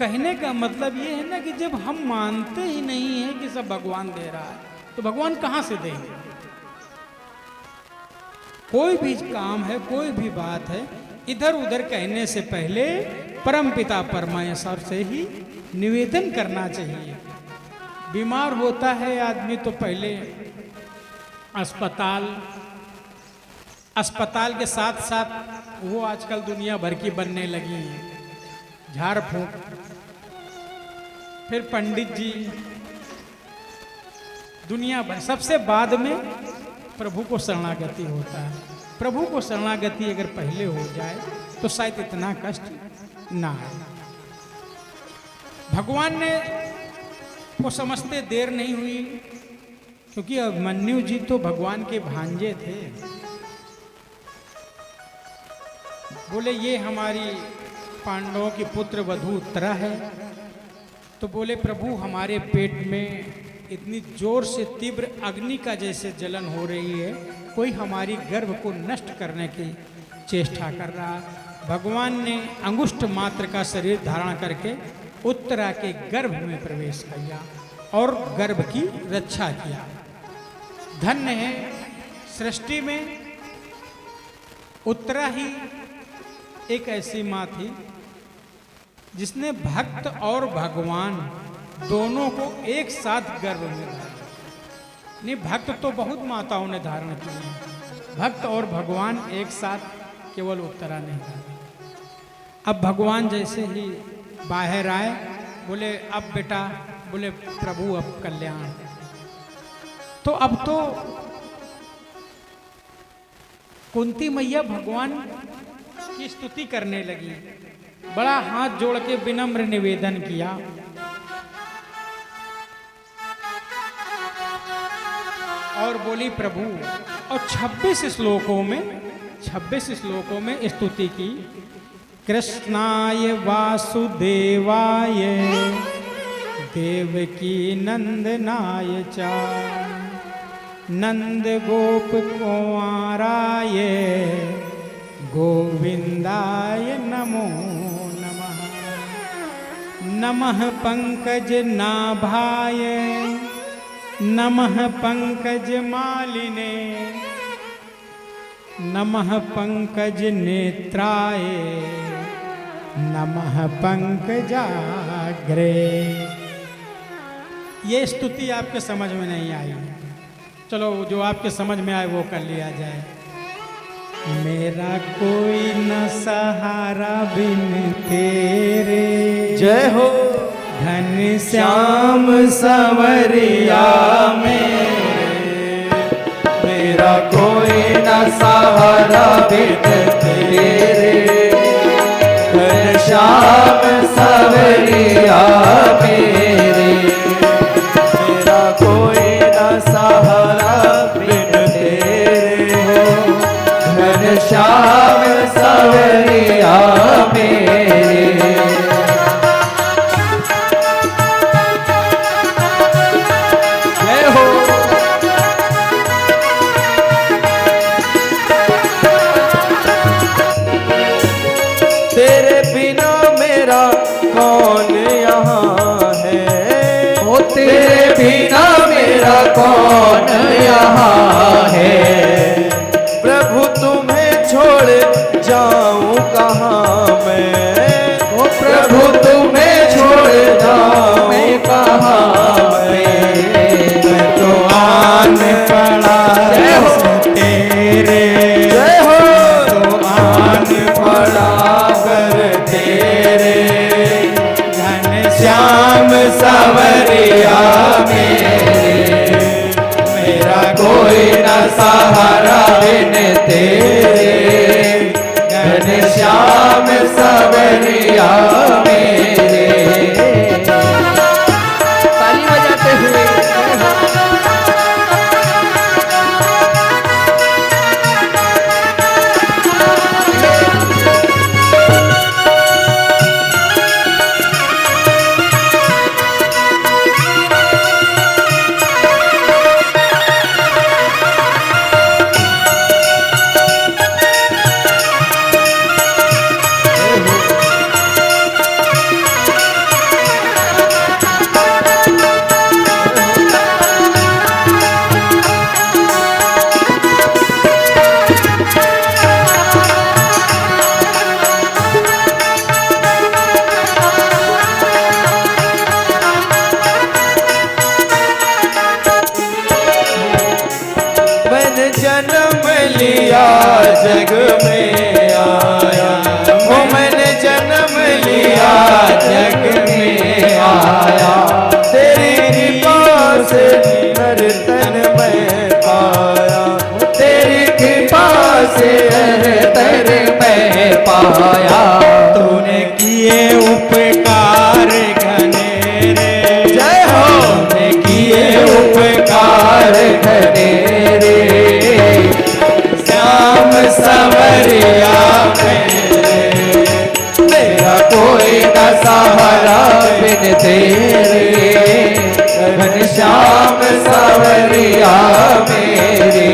कहने का मतलब ये है ना कि जब हम मानते ही नहीं है कि सब भगवान दे रहा है तो भगवान कहां से देंगे। कोई भी काम है, कोई भी बात है, इधर उधर कहने से पहले परमपिता परमेश्वर से ही निवेदन करना चाहिए। बीमार होता है आदमी तो पहले अस्पताल के साथ साथ वो आजकल दुनिया भर की बनने लगी है, झाड़ फूंक, फिर पंडित जी, दुनिया भर, सबसे बाद में प्रभु को शरणागति होता है। प्रभु को शरणागति अगर पहले हो जाए तो शायद इतना कष्ट ना आए। भगवान ने को समझते देर नहीं हुई, क्योंकि अभिमन्यु जी तो भगवान के भांजे थे। बोले ये हमारी पांडवों की पुत्र वधू उत्तरा है। तो बोले प्रभु हमारे पेट में इतनी जोर से तीव्र अग्नि का जैसे जलन हो रही है, कोई हमारी गर्भ को नष्ट करने की चेष्टा कर रहा। भगवान ने अंगुष्ठ मात्र का शरीर धारण करके उत्तरा के गर्भ में प्रवेश किया और गर्भ की रक्षा किया। धन्य है सृष्टि में उत्तरा ही एक ऐसी माँ थी जिसने भक्त और भगवान दोनों को एक साथ गर्भ में धारण। नहीं, भक्त तो बहुत माताओं ने धारण किए, भक्त और भगवान एक साथ केवल उत्तरा नहीं धारण। अब भगवान जैसे ही बाहर आए, बोले अब बेटा, बोले प्रभु अब कल्याण। तो अब तो कुंती मैया भगवान की स्तुति करने लगी, बड़ा हाथ जोड़ के विनम्र निवेदन किया। और बोली प्रभु, और 26 श्लोकों में स्तुति की। कृष्णाय वासुदेवाय देवकी नंदनाय च नंद गोप कुमाराय गोविंदाय नमो नमः। नमः पंकज नाभाय नमः पंकज मालिने नमः पंकज नेत्राय नमः पंकजाग्रे। ये स्तुति आपके समझ में नहीं आई, चलो जो आपके समझ में आए वो कर लिया जाए। मेरा कोई न सहारा बिन तेरे, जय हो घन श्याम संवरिया में। मेरा कोई न सहारा बिन तेरे, घनश्याम संवरिया मेरे। मेरा कोई न सहारा बिन तेरे हो, घनश्याम संवरिया मेरे। तेरे बिना मेरा कौन यहाँ है, ओ तेरे बिना मेरा कौन यहाँ है। प्रभु तुम्हें छोड़ जाऊं कहाँ मैं, ओ प्रभु तुम्हें छोड़ जाऊं कहाँ मैं। मैं तो आन पड़ा तेरे, जय हो तो आन पड़ा तेरे, घन श्याम संवरिया मेरे। मेरा कोई न सहारा बिन तेरे, घनश्याम संवरिया मेरे। ताली बजाते हुए जग में आया, वो मैंने जन्म लिया जग में आया, तेरी कृपा से हर तन मैं पाया, तेरी कृपा से हर तन मैं पाया। तूने किए उपकार घनेरे, जय हो। तूने किए उपकार घनेरे, श्याम सवरिया मेरे, मेरा कोई न सहारा बिन तेरे, घनश्याम सवरिया मेरे।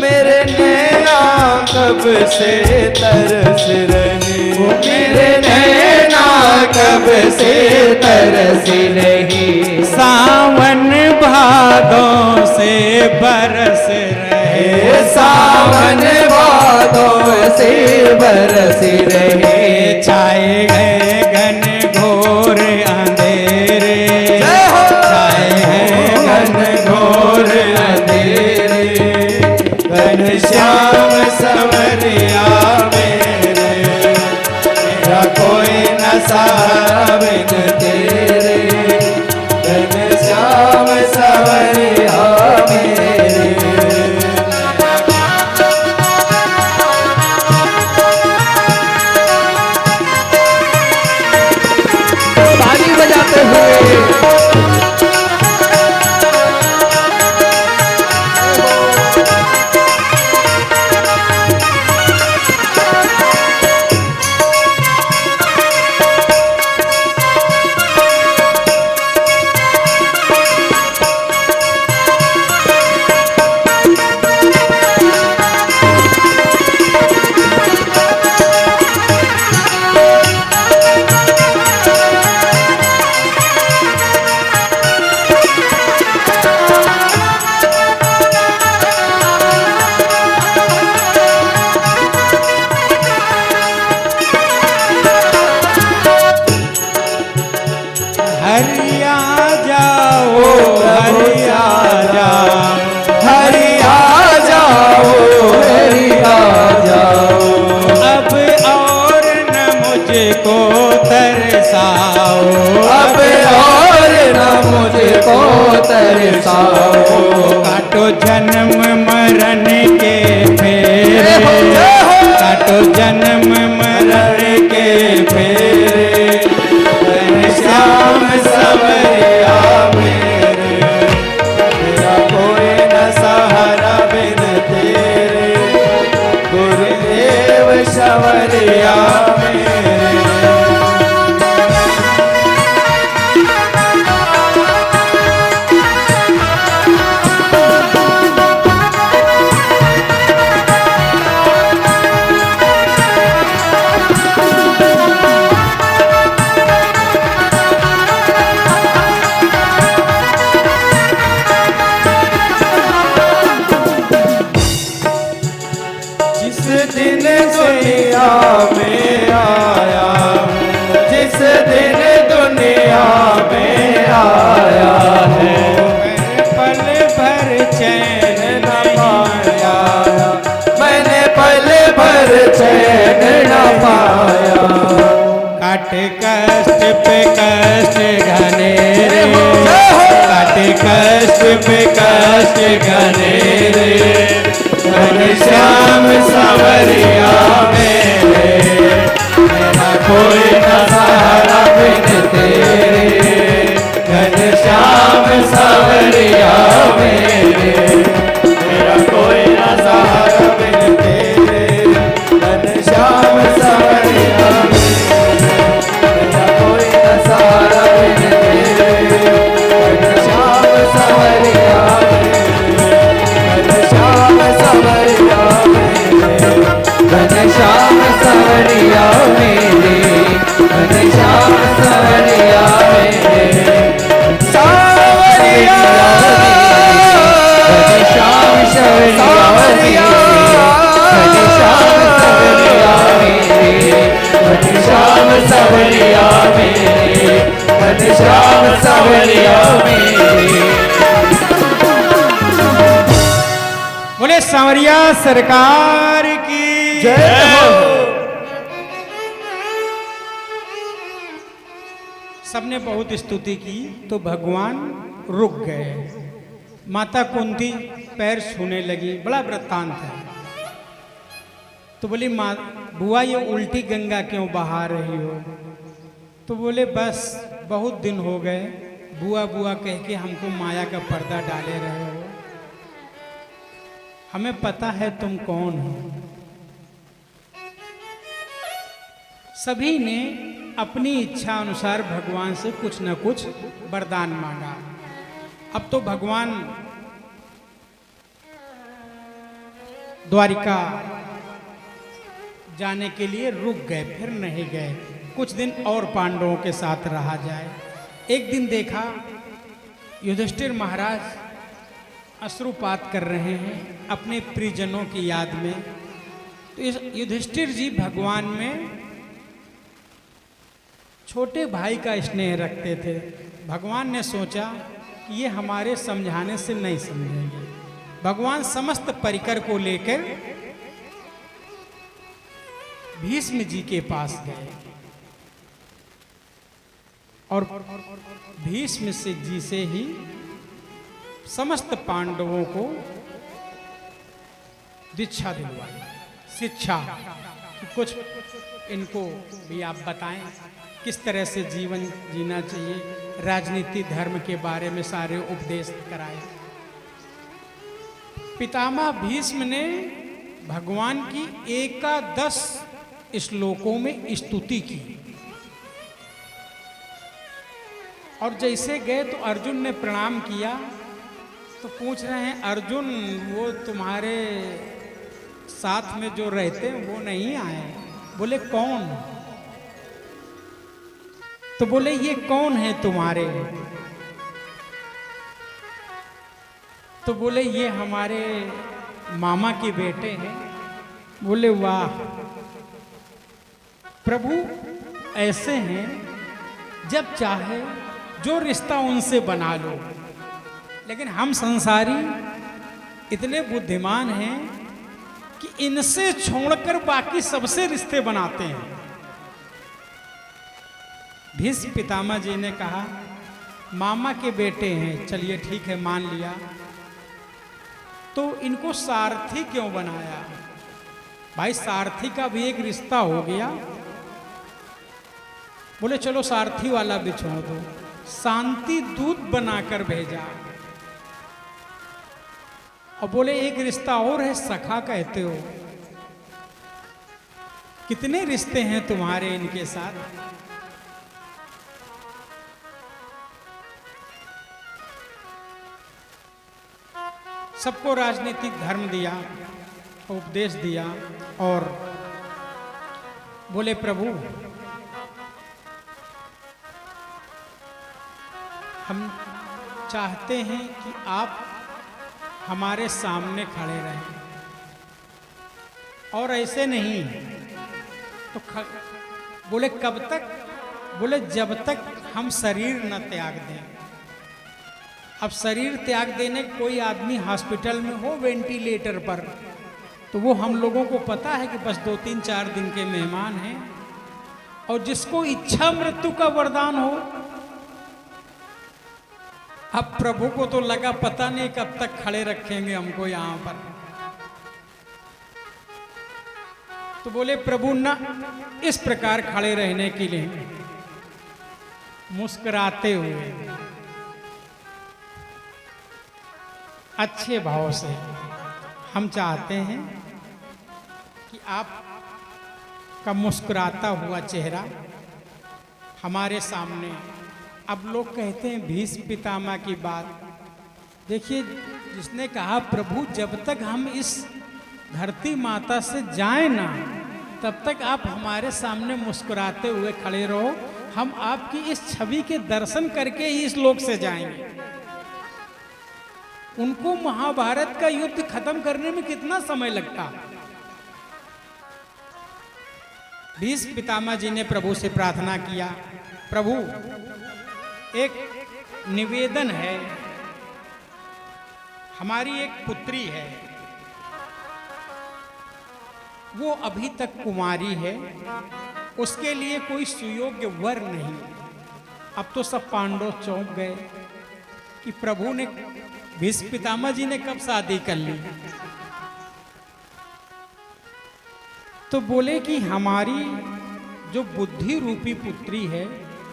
मेरे नैना कब से तरस रहे, मेरे नैना कब से तरस रही, सावन भादों से बरस रहे, सावन भादों से बरस रहे, छाए गए घन घोर अंधेरे, छाए हैं घन घोर अंधेरे, घनश्याम सवरिया मेरे, मेरा कोई न सहारा बिन तेरे, घनश्याम सवरिया मेरे। ताली बजाते हुए हरिया जाओ हरिया जाओ, हरिया जाओ, हरिया जाओ, अब और न मुझको तरसाओ, अब और न मुझको तरसाओ, काटो जन्म मरण के फेरे, काटो जन्म मरण के फेरे, घनश्याम सवरिया मेरे, मेरा कोई न सहारा बिन तेरे, गुरुदेव सवरिया मेरे। जिस दिन दुनिया में आया, जिस दिन दुनिया में आया है, पल भर चैन न पाया, मैंने पल भर चैन न पाया, काटे कष्ट पे कष्ट घनेरे, काटे कष्ट पे कष्ट घनेरे, घनश्याम सवरिया मेरे, मेरा कोई न सहारा बिन तेरे, घनश्याम सवरिया मेरे, मेरा कोई न सहारा बिन तेरे, घनश्याम सवरिया सांवरिया सरकार की जय हो। सबने बहुत स्तुति की तो भगवान रुक गए। माता कुंती पैर छूने लगी, बड़ा वृत्तांत है। तो बोली माँ बुआ ये उल्टी गंगा क्यों बहा रही हो? तो बोले बस बहुत दिन हो गए बुआ बुआ कह के हमको माया का पर्दा डाले रहे हो, हमें पता है तुम कौन हो। सभी ने अपनी इच्छा अनुसार भगवान से कुछ न कुछ वरदान मांगा। अब तो भगवान द्वारिका जाने के लिए रुक गए, फिर नहीं गए। कुछ दिन और पांडवों के साथ रहा जाए। एक दिन देखा युधिष्ठिर महाराज अश्रुपात कर रहे हैं अपने प्रियजनों की याद में। तो इस युधिष्ठिर जी भगवान में छोटे भाई का स्नेह रखते थे। भगवान ने सोचा कि ये हमारे समझाने से नहीं समझेंगे। भगवान समस्त परिकर को लेकर भीष्म जी के पास गए और भीष्म जी से ही समस्त पांडवों को दीक्षा दिलवाई, शिक्षा कि कुछ इनको भी आप बताएं किस तरह से जीवन जीना चाहिए, राजनीति धर्म के बारे में सारे उपदेश कराए। पितामह भीष्म ने भगवान की एकादश श्लोकों में स्तुति की और जैसे गए तो अर्जुन ने प्रणाम किया तो पूछ रहे हैं अर्जुन वो तुम्हारे साथ में जो रहते हैं वो नहीं आए? बोले कौन? तो बोले ये कौन है तुम्हारे? तो बोले ये हमारे मामा के बेटे हैं। बोले वाह प्रभु ऐसे हैं जब चाहे जो रिश्ता उनसे बना लो, लेकिन हम संसारी इतने बुद्धिमान हैं कि इनसे छोड़कर बाकी सबसे रिश्ते बनाते हैं। भीष्म पितामह जी ने कहा मामा के बेटे हैं, चलिए ठीक है मान लिया, तो इनको सारथी क्यों बनाया? भाई सारथी का भी एक रिश्ता हो गया। बोले चलो सारथी वाला भी छोड़ दो, शांति दूत बनाकर भेजा। और बोले एक रिश्ता और है, सखा कहते हो। कितने रिश्ते हैं तुम्हारे इनके साथ? सबको राजनीतिक धर्म दिया, उपदेश दिया और बोले प्रभु हम चाहते हैं कि आप हमारे सामने खड़े रहें और ऐसे नहीं तो बोले कब तक? बोले जब तक हम शरीर न त्याग दें। अब शरीर त्याग देने कोई आदमी हॉस्पिटल में हो वेंटिलेटर पर, तो वो हम लोगों को पता है कि बस 2-3-4 दिन के मेहमान हैं। और जिसको इच्छा मृत्यु का वरदान हो, अब प्रभु को तो लगा पता नहीं कब तक खड़े रखेंगे हमको यहां पर। तो बोले प्रभु ना इस प्रकार खड़े रहने के लिए मुस्कुराते हुए अच्छे भाव से हम चाहते हैं कि आप का मुस्कुराता हुआ चेहरा हमारे सामने। अब लोग कहते हैं भीष्म पितामह की बात, देखिए जिसने कहा प्रभु जब तक हम इस धरती माता से जाएं ना तब तक आप हमारे सामने मुस्कुराते हुए खड़े रहो, हम आपकी इस छवि के दर्शन करके ही इस लोक से जाएंगे। उनको महाभारत का युद्ध खत्म करने में कितना समय लगता। भीष्म पितामह जी ने प्रभु से प्रार्थना किया, प्रभु एक निवेदन है, हमारी एक पुत्री है वो अभी तक कुंवारी है, उसके लिए कोई सुयोग्य वर नहीं। अब तो सब पांडव चौंक गए कि प्रभु ने, भीष्म पितामह जी ने कब शादी कर ली। तो बोले कि हमारी जो बुद्धि रूपी पुत्री है,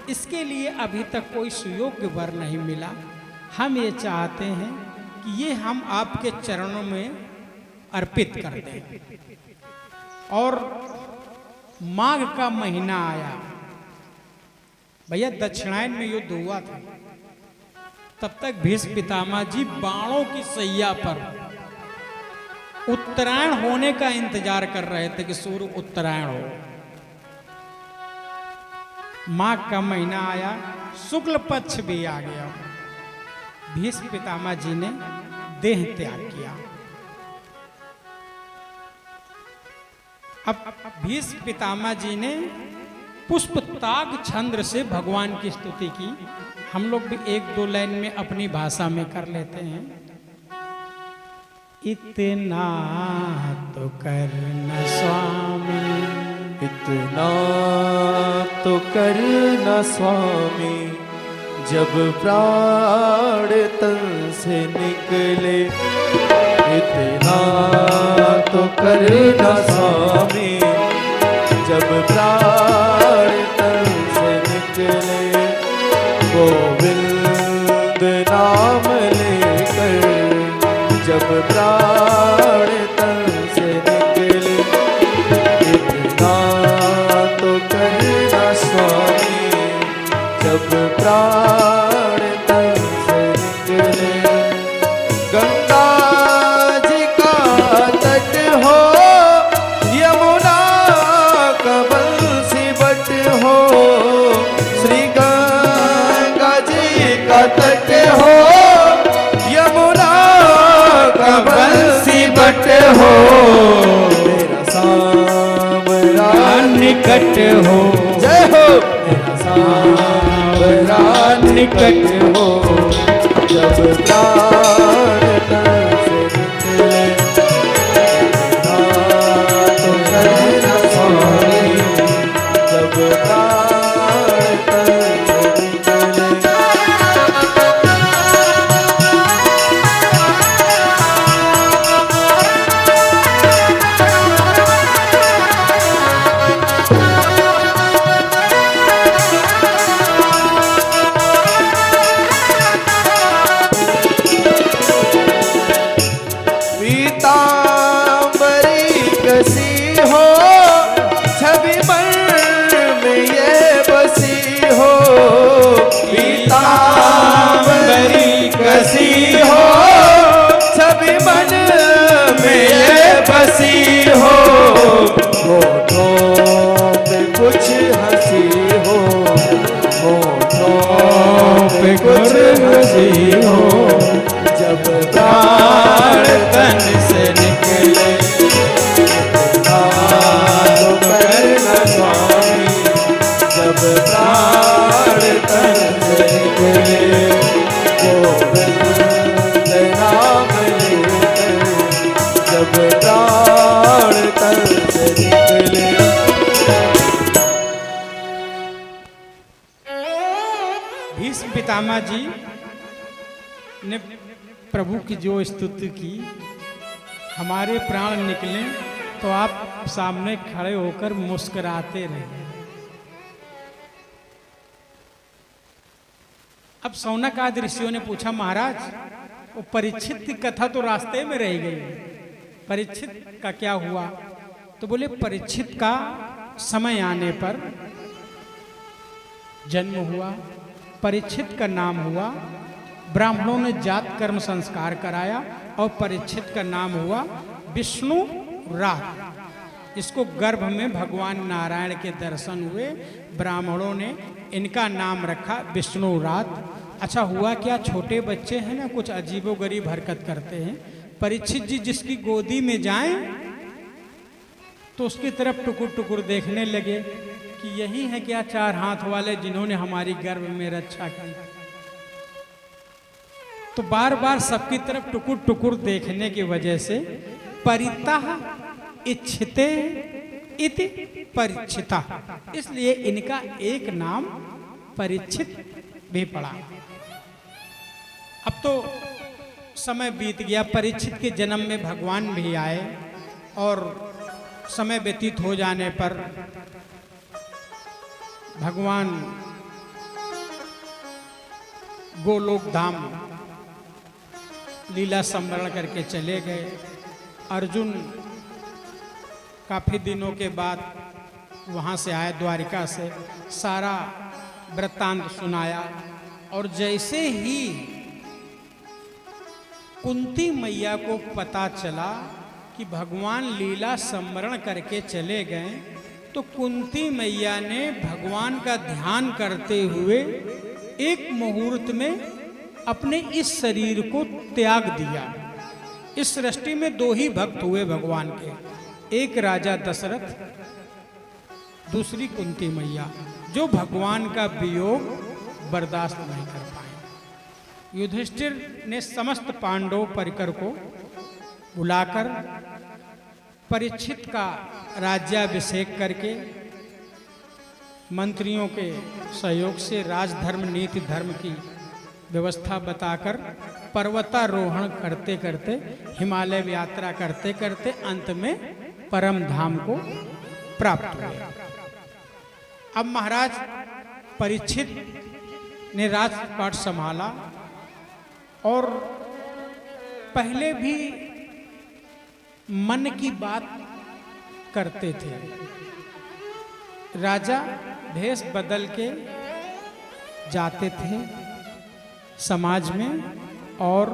इसके लिए अभी तक कोई सुयोग्य वर नहीं मिला। हम ये चाहते हैं कि ये हम आपके चरणों में अर्पित कर दें। और माघ का महीना आया, भैया दक्षिणायन में युद्ध हुआ था, तब तक भीष्म पितामह जी बाणों की सैया पर उत्तरायण होने का इंतजार कर रहे थे कि सूर्य उत्तरायण हो। माघ का महीना आया, शुक्ल पक्ष भी आ गया, भीष्म पितामह जी ने देह त्याग किया। अब भीष्म पितामह जी ने पुष्पताग छंद से भगवान की स्तुति की। हम लोग भी एक दो लाइन में अपनी भाषा में कर लेते हैं। इतना तो करना स्वामी, इतना तो करना स्वामी, जब प्राण तन से निकले। इतना तो करना स्वामी, जब प्राण तन से निकले। गोविंद नाम लेकर जब प्राण तन से निकले। इतना तो करना स्वामी, जब प्राण तन से निकले। गंगा जी का तट हो, यमुना का बंसी बट हो। श्री गंगा जी का तट हो, यमुना का बंसी बट हो। मेरा सांवरा निकट हो, जय हो। मेरा सांवरा निकट हो, जब प्राण तन से निकले। तो करना स्वामी, जब प्राण तन से निकले। बसी हो, होठों पे कुछ हंसी हो, होठों पे कुछ हंसी हो। जब प्राण तन से निकले। तो करना स्वामी, जब प्राण तन से निकले। गोविंद नाम लेकर जब प्राण तन से निकले। भीष्म पितामह जी ने प्रभु की जो स्तुति की, हमारे प्राण निकले तो आप सामने खड़े होकर मुस्कुराते रहे। अब शौनक आदि ऋषियों ने पूछा, महाराज वो परीक्षित की कथा तो रास्ते में रह गई, परीक्षित का क्या हुआ? तो बोले परीक्षित का समय आने पर जन्म हुआ, परीक्षित का नाम हुआ, ब्राह्मणों ने जात कर्म संस्कार कराया और परीक्षित का नाम हुआ विष्णु रात। इसको गर्भ में भगवान नारायण के दर्शन हुए, ब्राह्मणों ने इनका नाम रखा विष्णु रात। अच्छा हुआ क्या, छोटे बच्चे हैं ना, कुछ अजीबोगरीब हरकत करते हैं। परीक्षित जी जिसकी गोदी में जाएं तो उसकी तरफ टुकुर टुकुर देखने लगे कि यही है क्या चार हाथ वाले जिन्होंने हमारी गर्भ में रक्षा की। तो बार बार सबकी तरफ टुकुर टुकुर देखने की वजह से परितः इच्छिते इति परीक्षिता, इसलिए इनका एक नाम परीक्षित भी पड़ा। अब तो समय बीत गया, परीक्षित के जन्म में भगवान भी आए और समय व्यतीत हो जाने पर भगवान गोलोक धाम लीला संवरण करके चले गए। अर्जुन काफी दिनों के बाद वहाँ से आए द्वारिका से, सारा वृत्तांत सुनाया। और जैसे ही कुंती मैया को पता चला कि भगवान लीला संवरण करके चले गए, तो कुंती मैया ने भगवान का ध्यान करते हुए एक मुहूर्त में अपने इस शरीर को त्याग दिया। इस सृष्टि में दो ही भक्त हुए भगवान के, एक राजा दशरथ, दूसरी कुंती मैया, जो भगवान का वियोग बर्दाश्त नहीं कर पाए। युधिष्ठिर ने समस्त पांडव परिकर को बुलाकर परीक्षित का राज्याभिषेक करके मंत्रियों के सहयोग से राजधर्म नीति धर्म की व्यवस्था बताकर पर्वतारोहण करते करते, हिमालय यात्रा करते करते अंत में परम धाम को प्राप्त हुए। अब महाराज परीक्षित ने राजपाट संभाला और पहले भी मन की बात करते थे। राजा भेष बदल के जाते थे समाज में और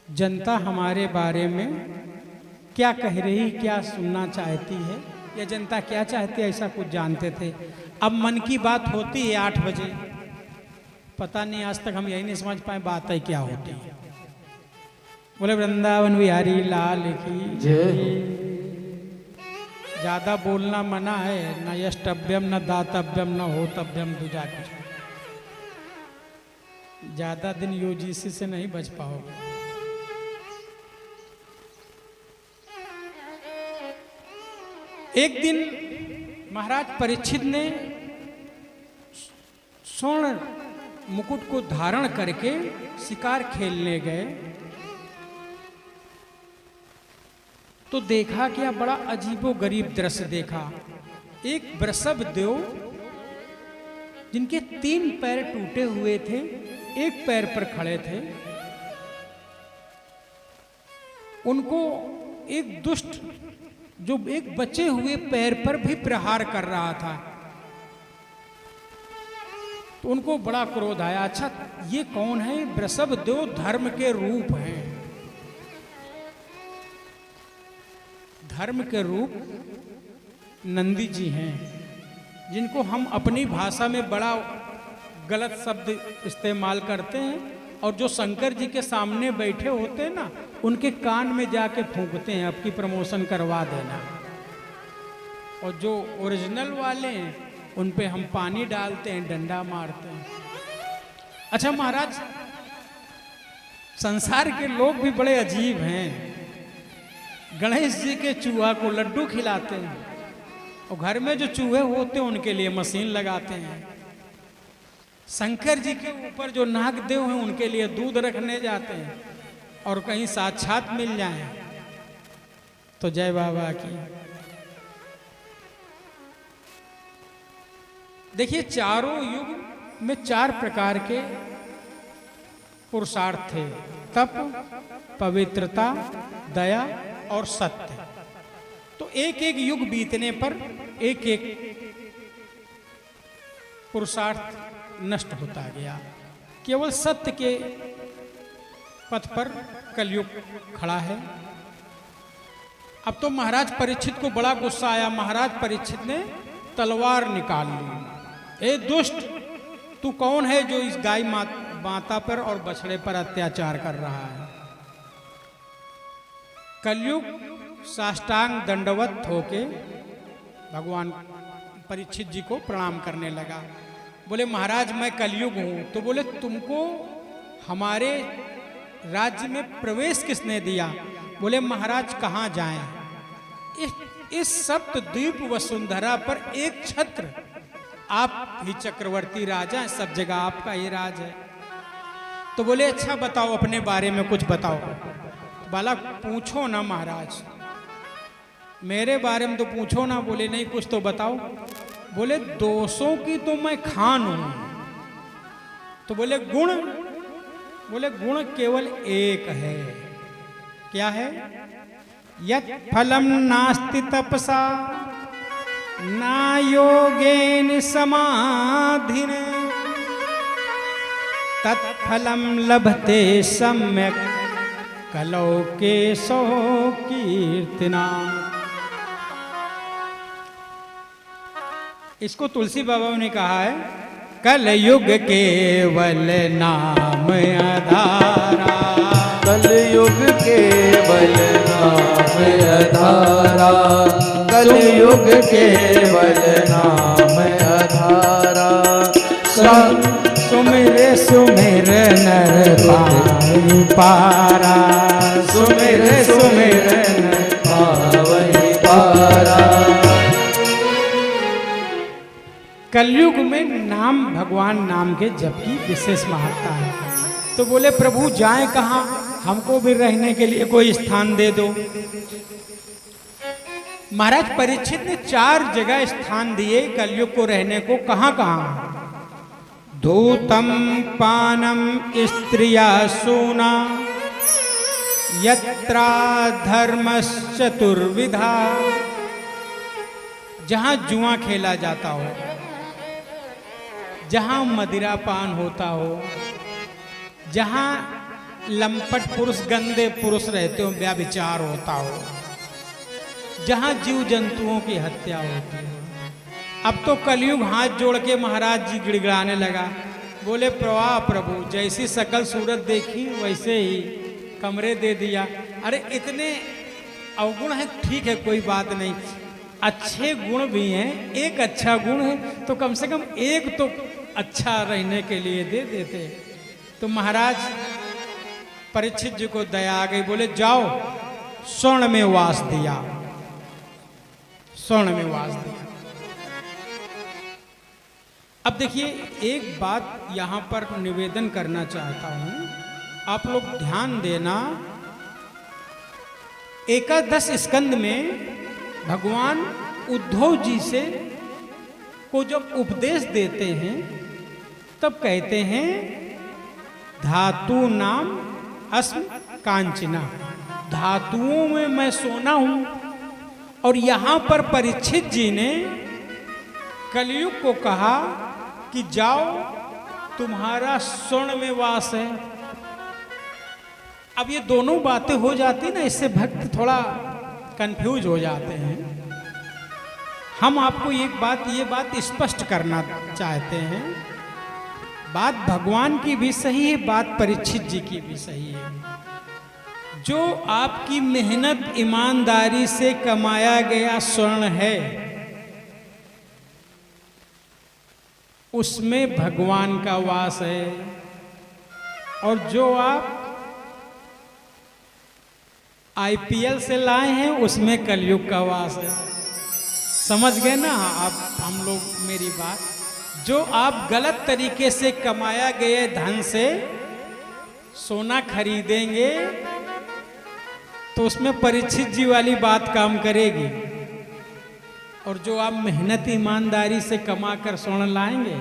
जनता हमारे बारे में क्या कह रही, क्या सुनना चाहती है, या जनता क्या चाहती है, ऐसा कुछ जानते थे। अब मन की बात होती है 8 बजे, पता नहीं आज तक हम यही नहीं समझ पाए बात है क्या होती है। बोले वृंदावन बिहारी लाल की जय। ज्यादा बोलना मना है, न यष्टव्यम न दातव्यम न होतव्यम दूजा कुछ। ज्यादा दिन यूजीसी से नहीं बच पाओगे। एक दिन महाराज परीक्षित ने स्वर्ण मुकुट को धारण करके शिकार खेलने गए, तो देखा क्या बड़ा अजीबो गरीब दृश्य देखा। एक वृषभ देव जिनके 3 पैर टूटे हुए थे, एक पैर पर खड़े थे, उनको एक दुष्ट जो एक बचे हुए पैर पर भी प्रहार कर रहा था। तो उनको बड़ा क्रोध आया, अच्छा ये कौन है? वृषभ देव धर्म के रूप हैं, धर्म के रूप नंदी जी हैं, जिनको हम अपनी भाषा में बड़ा गलत शब्द इस्तेमाल करते हैं, और जो शंकर जी के सामने बैठे होते हैं ना, उनके कान में जाके फूंकते हैं आपकी प्रमोशन करवा देना। और जो ओरिजिनल वाले हैं उन पे हम पानी डालते हैं, डंडा मारते हैं। अच्छा महाराज, संसार के लोग भी बड़े अजीब हैं। गणेश जी के चूहा को लड्डू खिलाते हैं, और घर में जो चूहे होते हैं उनके लिए मशीन लगाते हैं। शंकर जी के ऊपर जो नागदेव हैं उनके लिए दूध रखने जाते हैं, और कहीं साक्षात मिल जाए तो जय बाबा की। देखिए, चारों युग में 4 प्रकार के पुरुषार्थ थे: तप, पवित्रता, दया और सत्य। तो एक एक युग बीतने पर एक एक पुरुषार्थ नष्ट होता गया। केवल सत्य के पथ पर कलयुग खड़ा है। अब तो महाराज परीक्षित को बड़ा गुस्सा आया। महाराज परीक्षित ने तलवार निकाल ली। ए दुष्ट, तू कौन है जो इस गाय माता पर और बछड़े पर अत्याचार कर रहा है? कलयुग साष्टांग दंडवत होके भगवान परीक्षित जी को प्रणाम करने लगा। बोले महाराज मैं कलयुग हूं। तो बोले तुमको हमारे राज्य में प्रवेश किसने दिया? बोले महाराज कहाँ जाएं? इस सप्तद्वीप वसुंधरा पर एक छत्र आप ही चक्रवर्ती राजा हैं, सब जगह आपका ही राज है। तो बोले अच्छा बताओ अपने बारे में कुछ बताओ। बालक पूछो ना महाराज, मेरे बारे में तो पूछो ना। बोले नहीं कुछ तो बताओ। बोले दोषों की तो मैं खान हूं। तो बोले गुण? बोले गुण केवल एक है। क्या है? यत् फलम नास्ति तपसा ना योगेन समाधिन तत्फलम लभते सम्यक कलौ केशो कीर्तना। इसको तुलसी बाबा ने कहा है, कलयुग केवल नाम आधारा, कलयुग केवल नाम आधारा, कलयुग केवल नाम आधारा। सुमिर सुमिर नर पावै पारा, सुमिर सुमिर नर पावै पारा। कलयुग में नाम, भगवान नाम के जप की विशेष महत्ता है। तो बोले प्रभु जाएं कहाँ, हमको भी रहने के लिए कोई स्थान दे दो। महाराज परीक्षित ने 4 जगह स्थान दिए कलयुग को रहने को। कहाँ कहाँ? धूतम पानम स्त्रिया सूना यत्रा धर्मश्चतुर्विधा, जहां जुआ खेला जाता हो, जहां मदिरापान होता हो, जहां लंपट पुरुष गंदे पुरुष रहते हो, व्यभिचार होता हो, जहां जीव जंतुओं की हत्या होती है। अब तो कलयुग हाथ जोड़ के महाराज जी गिड़गिड़ाने लगा। बोले प्रवाह प्रभु, जैसी सकल सूरत देखी वैसे ही कमरे दे दिया। अरे इतने अवगुण है, ठीक है कोई बात नहीं, अच्छे गुण भी हैं, एक अच्छा गुण है तो कम से कम एक तो अच्छा रहने के लिए दे देते। तो महाराज परीक्षित जी को दया आ गई। बोले जाओ, स्वर्ण में वास दिया, स्वर्ण में वास दिया। अब देखिए एक बात यहां पर निवेदन करना चाहता हूं, आप लोग ध्यान देना। एकादश स्कंद में भगवान उद्धव जी से को जब उपदेश देते हैं तब कहते हैं धातु नाम अस्म कांचना, धातुओं में मैं सोना हूं। और यहां पर परीक्षित जी ने कलयुग को कहा कि जाओ तुम्हारा स्वर्ण में वास है। अब ये दोनों बातें हो जाती ना, इससे भक्त थोड़ा कंफ्यूज हो जाते हैं। हम आपको एक बात, ये बात स्पष्ट करना चाहते हैं, बात भगवान की भी सही है, बात परीक्षित जी की भी सही है। जो आपकी मेहनत ईमानदारी से कमाया गया स्वर्ण है उसमें भगवान का वास है, और जो आप आईपीएल से लाए हैं उसमें कलयुग का वास है। समझ गए ना आप, हम लोग मेरी बात। जो आप गलत तरीके से कमाया गए धन से सोना खरीदेंगे तो उसमें परीक्षित जी वाली बात काम करेगी, और जो आप मेहनत ईमानदारी से कमा कर स्वर्ण लाएंगे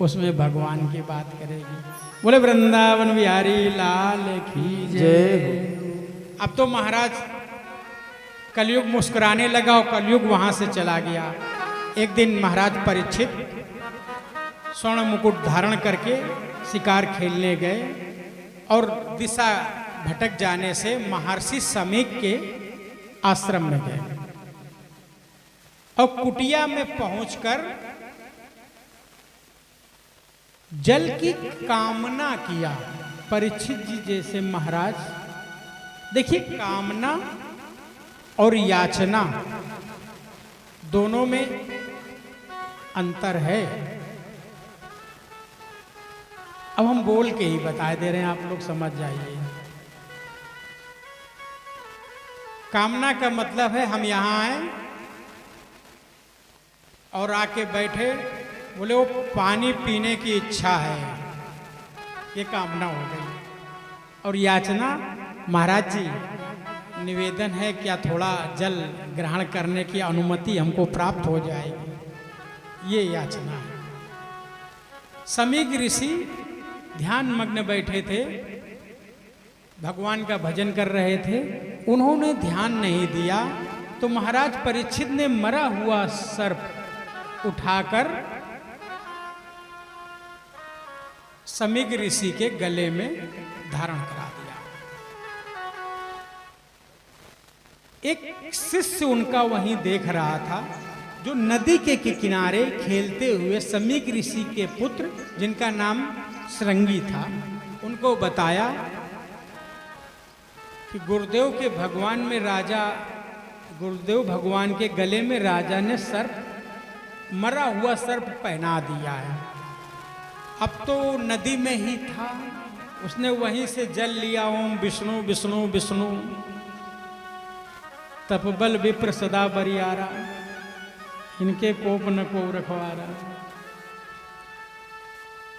उसमें भगवान की बात करेगी। बोले वृंदावन बिहारी लाल की जय हो। अब तो महाराज कलयुग मुस्कुराने लगा और कलयुग वहां से चला गया। एक दिन महाराज परीक्षित स्वर्ण मुकुट धारण करके शिकार खेलने गए और दिशा भटक जाने से महर्षि समीक के आश्रम में गए और कुटिया में पहुंचकर जल की कामना किया। परीक्षित जी जैसे महाराज, देखिए कामना और याचना दोनों में अंतर है। अब हम बोल के ही बता दे रहे हैं, आप लोग समझ जाइए। कामना का मतलब है हम यहाँ आए और आके बैठे, बोले वो पानी पीने की इच्छा है, ये कामना हो गई। और याचना, महाराज जी निवेदन है क्या थोड़ा जल ग्रहण करने की अनुमति हमको प्राप्त हो जाएगी, ये याचना है। समीक ऋषि ध्यान मग्न बैठे थे, भगवान का भजन कर रहे थे, उन्होंने ध्यान नहीं दिया तो महाराज परीक्षित ने मरा हुआ सर्प उठाकर समीक ऋषि के गले में धारण करा दिया। एक शिष्य उनका वहीं देख रहा था, जो नदी के किनारे खेलते हुए समीक ऋषि के पुत्र जिनका नाम श्रृंगी था, उनको बताया कि गुरुदेव के भगवान में राजा, गुरुदेव भगवान के गले में राजा ने सर्प, मरा हुआ सर्प पहना दिया है। अब तो नदी में ही था, उसने वहीं से जल लिया, ओम विष्णु विष्णु विष्णु तपबल विप्र सदा बरियारा, इनके कोप न को रखवारा।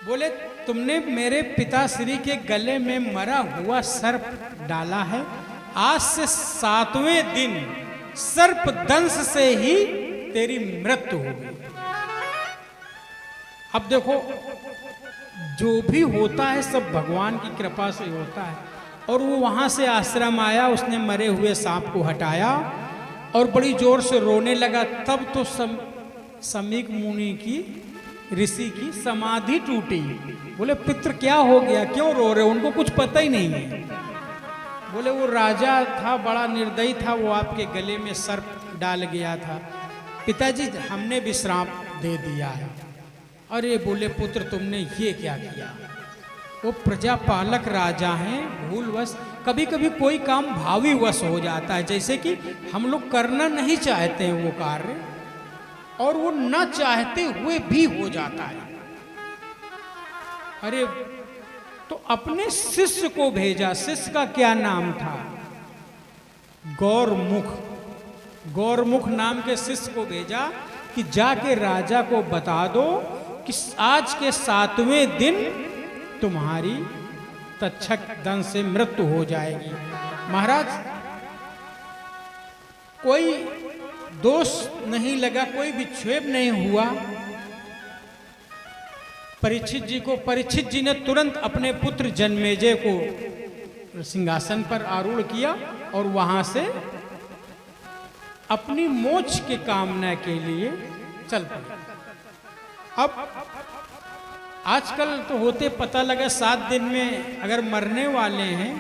बोले तुमने मेरे पिताश्री के गले में मरा हुआ सर्प डाला है, आज से 7वें दिन सर्प दंश से ही तेरी मृत्यु होगी। अब देखो जो भी होता है सब भगवान की कृपा से होता है। और वो वहां से आश्रम आया, उसने मरे हुए सांप को हटाया और बड़ी जोर से रोने लगा। तब तो समीक मुनि की, ऋषि की समाधि टूटी। बोले पित्र क्या हो गया, क्यों रो रहे हो? उनको कुछ पता ही नहीं है। बोले वो राजा था, बड़ा निर्दयी था, वो आपके गले में सर्प डाल गया था, पिताजी हमने भी श्राप दे दिया है। अरे बोले पुत्र तुमने ये क्या किया? वो प्रजापालक राजा हैं, भूलवश कभी कभी कोई काम भावीवश हो जाता है, जैसे कि हम लोग करना नहीं चाहते हैं वो कार्य और वो न चाहते हुए भी हो जाता है। अरे तो अपने शिष्य को भेजा, शिष्य का क्या नाम था? गौरमुख। गौरमुख नाम के शिष्य को भेजा कि जाके राजा को बता दो कि आज के 7वें दिन तुम्हारी तक्षक दंश से मृत्यु हो जाएगी। महाराज कोई दोष नहीं लगा, कोई विक्षेप नहीं हुआ परीक्षित जी को। परीक्षित जी ने तुरंत अपने पुत्र जन्मेजय को सिंहासन पर आरूढ़ किया और वहां से अपनी मोक्ष की कामना के लिए चल पड़े। अब आजकल तो होते पता लगा 7 दिन में अगर मरने वाले हैं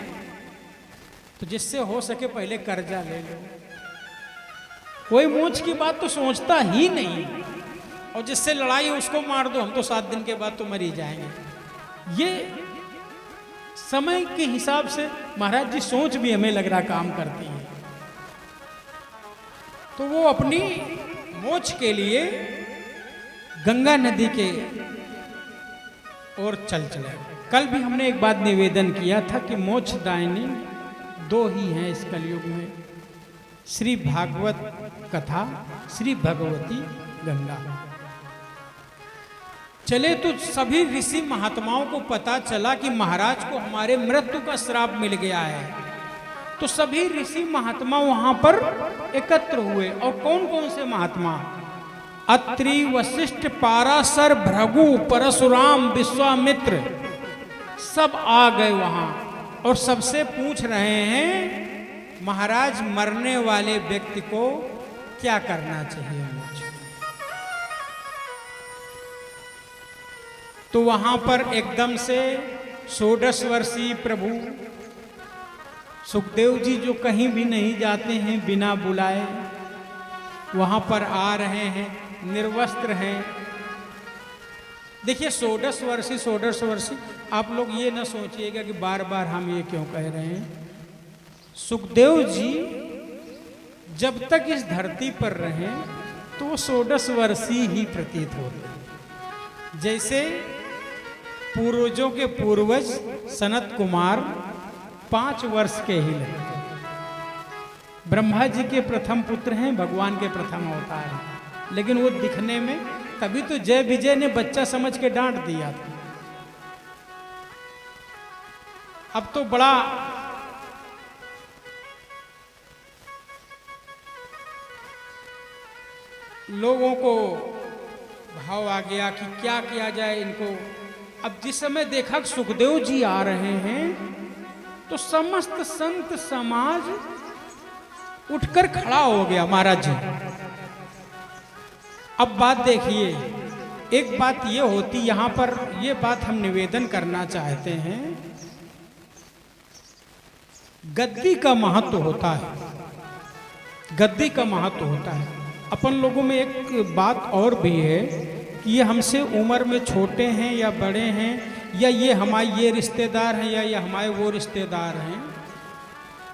तो जिससे हो सके पहले कर्जा ले लो। कोई मोक्ष की बात तो सोचता ही नहीं, और जिससे लड़ाई उसको मार दो, हम तो 7 दिन के बाद तो मर ही जाएंगे। ये समय के हिसाब से महाराज जी सोच भी हमें लग रहा काम करती है। तो वो अपनी मोक्ष के लिए गंगा नदी के और चले। कल भी हमने एक बात निवेदन किया था कि मोक्षदायिनी 2 ही हैं इस कलयुग में, श्री भागवत कथा, श्री भगवती गंगा। चले तो सभी ऋषि महात्माओं को पता चला कि महाराज को हमारे मृत्यु का श्राप मिल गया है, तो सभी ऋषि महात्मा वहां पर एकत्र हुए। और कौन कौन से महात्मा? अत्रि, वशिष्ठ, पाराशर, भृगु, परशुराम, विश्वामित्र सब आ गए वहां और सबसे पूछ रहे हैं महाराज मरने वाले व्यक्ति को क्या करना चाहिए मुझे। तो वहां पर एकदम से 16 वर्षीय प्रभु सुखदेव जी, जो कहीं भी नहीं जाते हैं बिना बुलाए, वहां पर आ रहे हैं, निर्वस्त्र हैं। देखिए 16 वर्षीय, आप लोग ये ना सोचिएगा कि बार बार हम ये क्यों कह रहे हैं। सुखदेव जी जब तक इस धरती पर रहे तो वो 16 वर्षीय ही प्रतीत होते। जैसे पूर्वजों के पूर्वज सनत कुमार 5 वर्ष के ही लगते। ब्रह्मा जी के प्रथम पुत्र हैं, भगवान के प्रथम अवतार हैं, लेकिन वो दिखने में, तभी तो जय विजय ने बच्चा समझ के डांट दिया था। अब तो बड़ा लोगों को भाव आ गया कि क्या किया जाए इनको। अब जिस समय देखा कि सुखदेव जी आ रहे हैं तो समस्त संत समाज उठकर खड़ा हो गया, महाराज जी। अब बात देखिए, एक बात ये होती, यहां पर ये बात हम निवेदन करना चाहते हैं, गद्दी का महत्व होता है, गद्दी का महत्व होता है। अपन लोगों में एक बात और भी है कि ये हमसे उम्र में छोटे हैं या बड़े हैं, या ये हमारे ये रिश्तेदार हैं या ये हमारे वो रिश्तेदार हैं,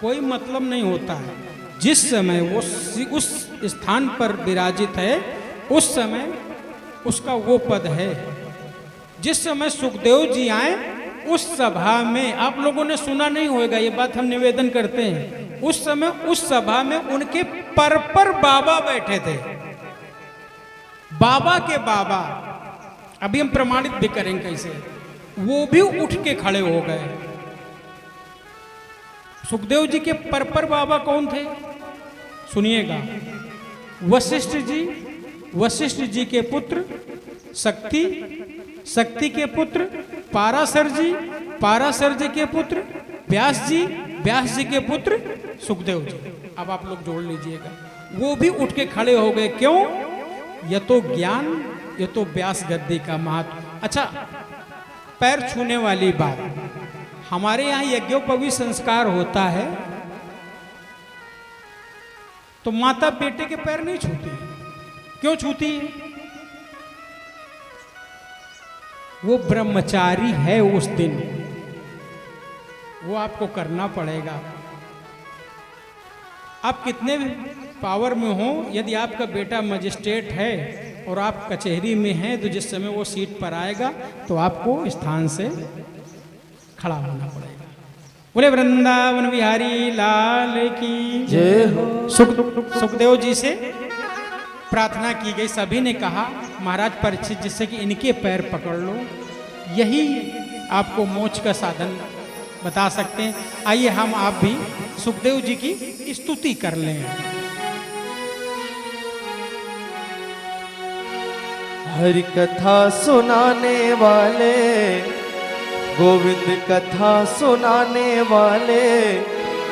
कोई मतलब नहीं होता है। जिस समय वो उस स्थान पर विराजित है, उस समय उसका वो पद है। जिस समय सुखदेव जी आए उस सभा में, आप लोगों ने सुना नहीं होगा, ये बात हम निवेदन करते हैं, उस समय उस सभा में उनके पर बाबा बैठे थे, बाबा के बाबा। अभी हम प्रमाणित भी करेंगे कैसे, वो भी उठ के खड़े हो गए। सुखदेव जी के पर बाबा कौन थे सुनिएगा, वशिष्ठ जी, वशिष्ठ जी के पुत्र शक्ति, शक्ति के पुत्र पाराशर जी, पाराशर जी के पुत्र व्यास जी, व्यास जी के पुत्र सुखदेव जी। अब आप लोग जोड़ लीजिएगा, वो भी उठ के खड़े हो गए। क्यों? यह तो ज्ञान, यह तो व्यास गद्दी का महत्व। अच्छा, पैर छूने वाली बात, हमारे यहाँ यज्ञोपवीत संस्कार होता है तो माता बेटे के पैर नहीं छूती। क्यों छूती है? वो ब्रह्मचारी है उस दिन, वो आपको करना पड़ेगा। आप कितने भी पावर में हो, यदि आपका बेटा मजिस्ट्रेट है और आप कचहरी में हैं, तो जिस समय वो सीट पर आएगा तो आपको स्थान से खड़ा होना पड़ेगा। बोले वृंदावन बिहारी लाल की जय हो। सुखदेव जी से प्रार्थना की गई। सभी ने कहा महाराज परीक्षित, जिससे कि इनके पैर पकड़ लो, यही आपको मोक्ष का साधन बता सकते हैं। आइए हम आप भी सुखदेव जी की स्तुति कर लें। हरि कथा सुनाने वाले, गोविंद कथा सुनाने वाले,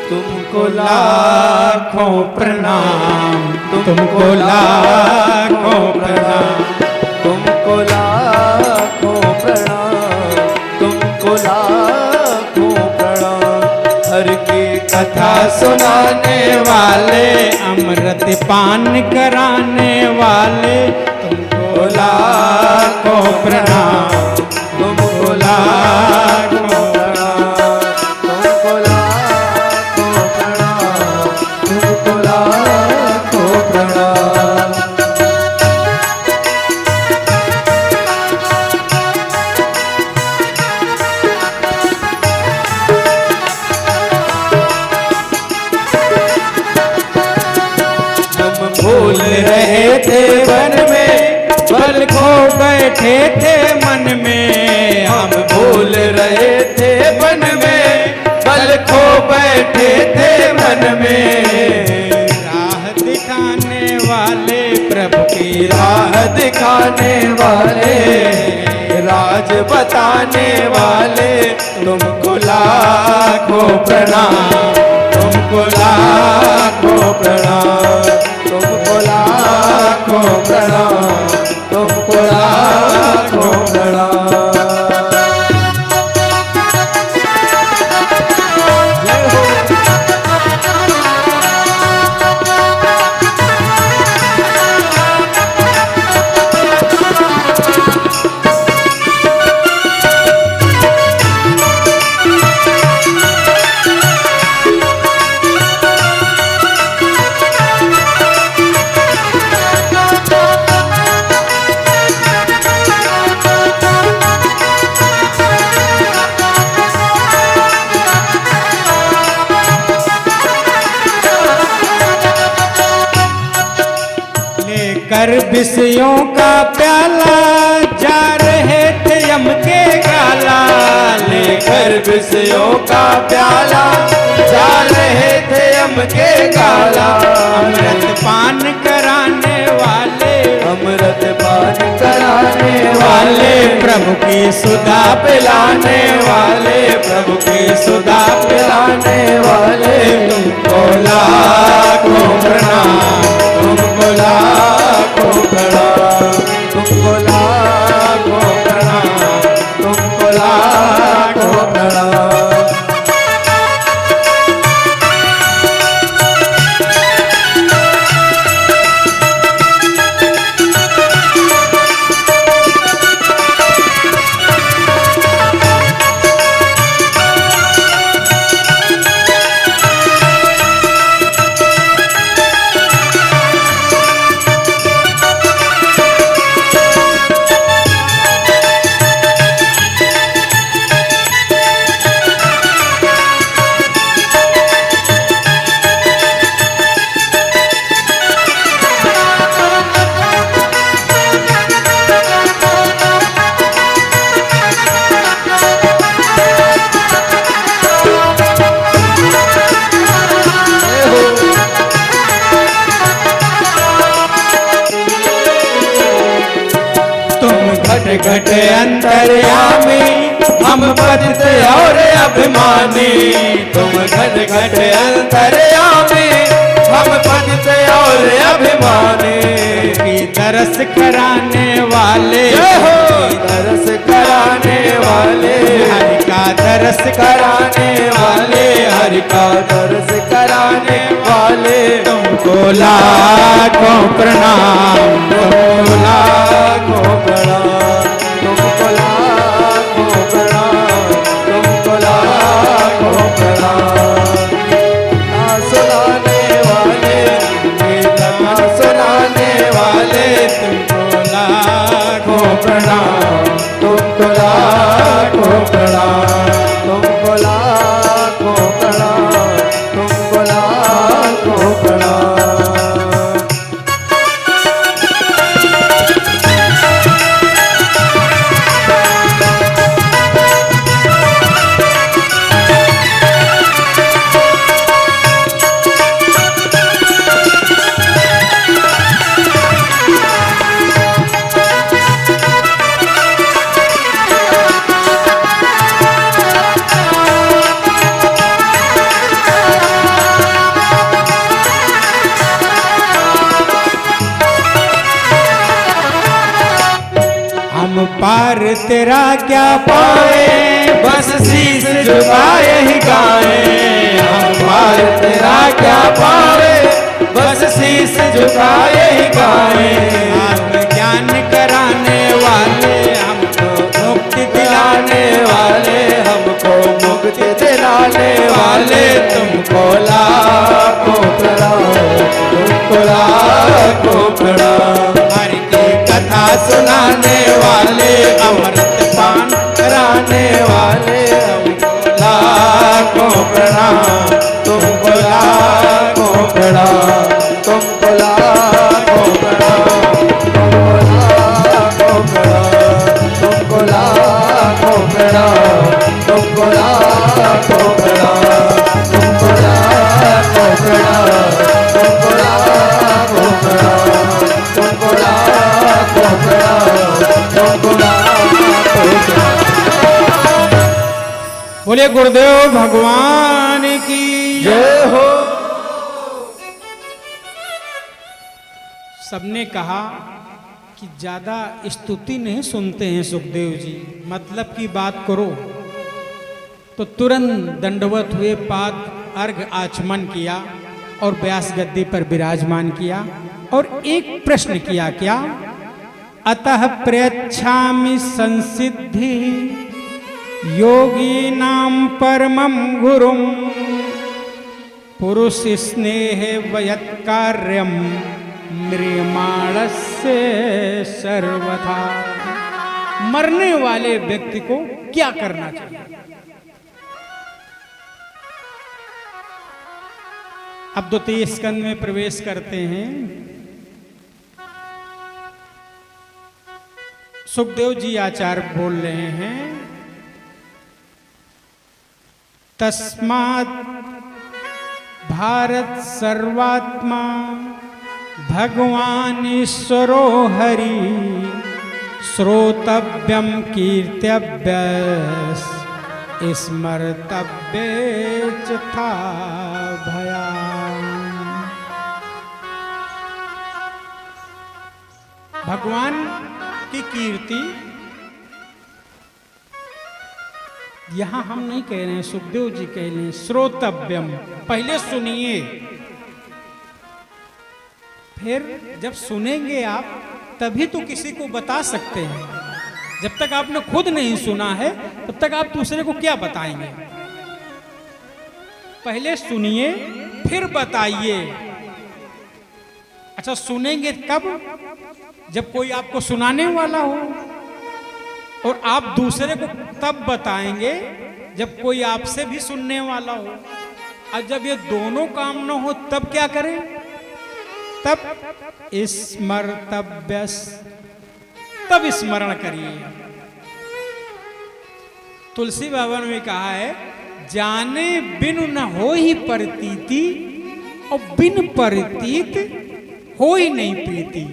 तुमको लाखों प्रणाम, तुमको लाखों प्रणाम, तुमको लाखों प्रणाम, तुमको लाखों प्रणाम। हर की कथा सुनाने वाले, अमृत पान कराने वाले, तुमको लाखों प्रणाम, तुमको लाखों प्रणाम, तुमको लाखों प्रणाम, तुमको लाखों प्रणाम। भूल रहे थे वन में, बल खो बैठे थे मन में। हम भूल रहे थे वन में, बल खो बैठे थे मन में। राह दिखाने वाले प्रभु की राह दिखाने वाले, राज बताने वाले, तुमको लाखों प्रणाम, तुमको लाखों प्रणाम, तुमको लाखों प्रणाम, तुमको लाखों प्रणाम। जय हो। लेकर विषयों का प्याला जा रहे थे यम के गाला, लेकर विषयों का प्याला जा रहे थे यम के गाला। अमृत पान कराने वाले, अमृत पान कराने वाले प्रभु की सुधा पिलाने वाले, प्रभु की सुधा पिलाने वाले। तुमको लाखों प्रणाम, तुमको लाखों प्रणाम, तुमको लाखों प्रणाम, तुमको लाखों प्रणाम। घट घट अंतर्यामी हम पतित और अभिमानी। तुम घट घट अंतर्यामी हम पतित और अभिमानी। की दरस कराने वाले, दरस कराने वाले, हरि का दरस कराने वाले, हरि का दरस कराने वाले। तुमको लाखों प्रणाम, तुमको लाखों प्रणाम, तुमको लाखों प्रणाम, तुमको लाखों प्रणाम। सुनाने वाले, कीर्तन सुनाने वाले, तुमको लाखों प्रणाम, तुमको लाखों प्रणाम, तुमको लाखों प्रणाम, तुमको लाखों प्रणाम। हम पार तेरा क्या पाए, बस शीश झुकाए ही गाए। हम पार तेरा क्या पाए, बस शीश झुकाए ही गाए। आत्मज्ञान कराने वाले, हमको मुक्ति दिलाने वाले, हमको मुक्ति दिलाने वाले। तुमको लाखों प्रणाम, तुमको लाखों प्रणाम। हरि की कथा सुनाने वाले, अमृत पान कराने वाले, हमको लाखों प्रणाम, तुमको लाखों प्रणाम, तुमको लाखों प्रणाम, तुमको लाखों प्रणाम, तुमको लाखों प्रणाम, तुमको लाखों प्रणाम, तुमको लाखों प्रणाम, तुमको लाखों प्रणाम, तुमको लाखों प्रणाम, तुमको लाखों प्रणाम। बोले गुरुदेव भगवान की जय हो। सबने कहा कि ज्यादा स्तुति नहीं सुनते हैं सुखदेव जी, मतलब की बात करो। तो तुरंत दंडवत हुए, पाद अर्घ आचमन किया और व्यास गद्दी पर विराजमान किया और एक प्रश्न किया, क्या? अतः प्रयच्छामि संसिद्धि योगीनां परमं गुरुं पुरुष स्नेह वयत्कार्यम म्रियमाणस्य सर्वथा। मरने वाले व्यक्ति को क्या करना चाहिए? अब द्वितीय स्कंद में प्रवेश करते हैं। सुखदेव जी आचार्य बोल रहे हैं, तस्मात् भारत सर्वात्मा भगवान ईश्वरो हरि श्रोतव्यम कीर्तव्य स्मर्तव्य च था भया। भगवान की कीर्ति यहां हम नहीं कह रहे हैं, सुखदेव जी कह रहे हैं श्रोतव्यम, पहले सुनिए, फिर जब सुनेंगे आप तभी तो किसी को बता सकते हैं। जब तक आपने खुद नहीं सुना है तब तक आप दूसरे को क्या बताएंगे। पहले सुनिए फिर बताइए। अच्छा, सुनेंगे कब? जब कोई आपको सुनाने वाला हो, और आप दूसरे को तब बताएंगे जब कोई आपसे भी सुनने वाला हो। और जब ये दोनों काम न हो तब क्या करें? तब स्मर्तव्य, तब स्मरण करिए। तुलसी बाबा ने कहा है, जाने बिनु न हो ही प्रतीति और बिन प्रतीत हो ही नहीं प्रीति।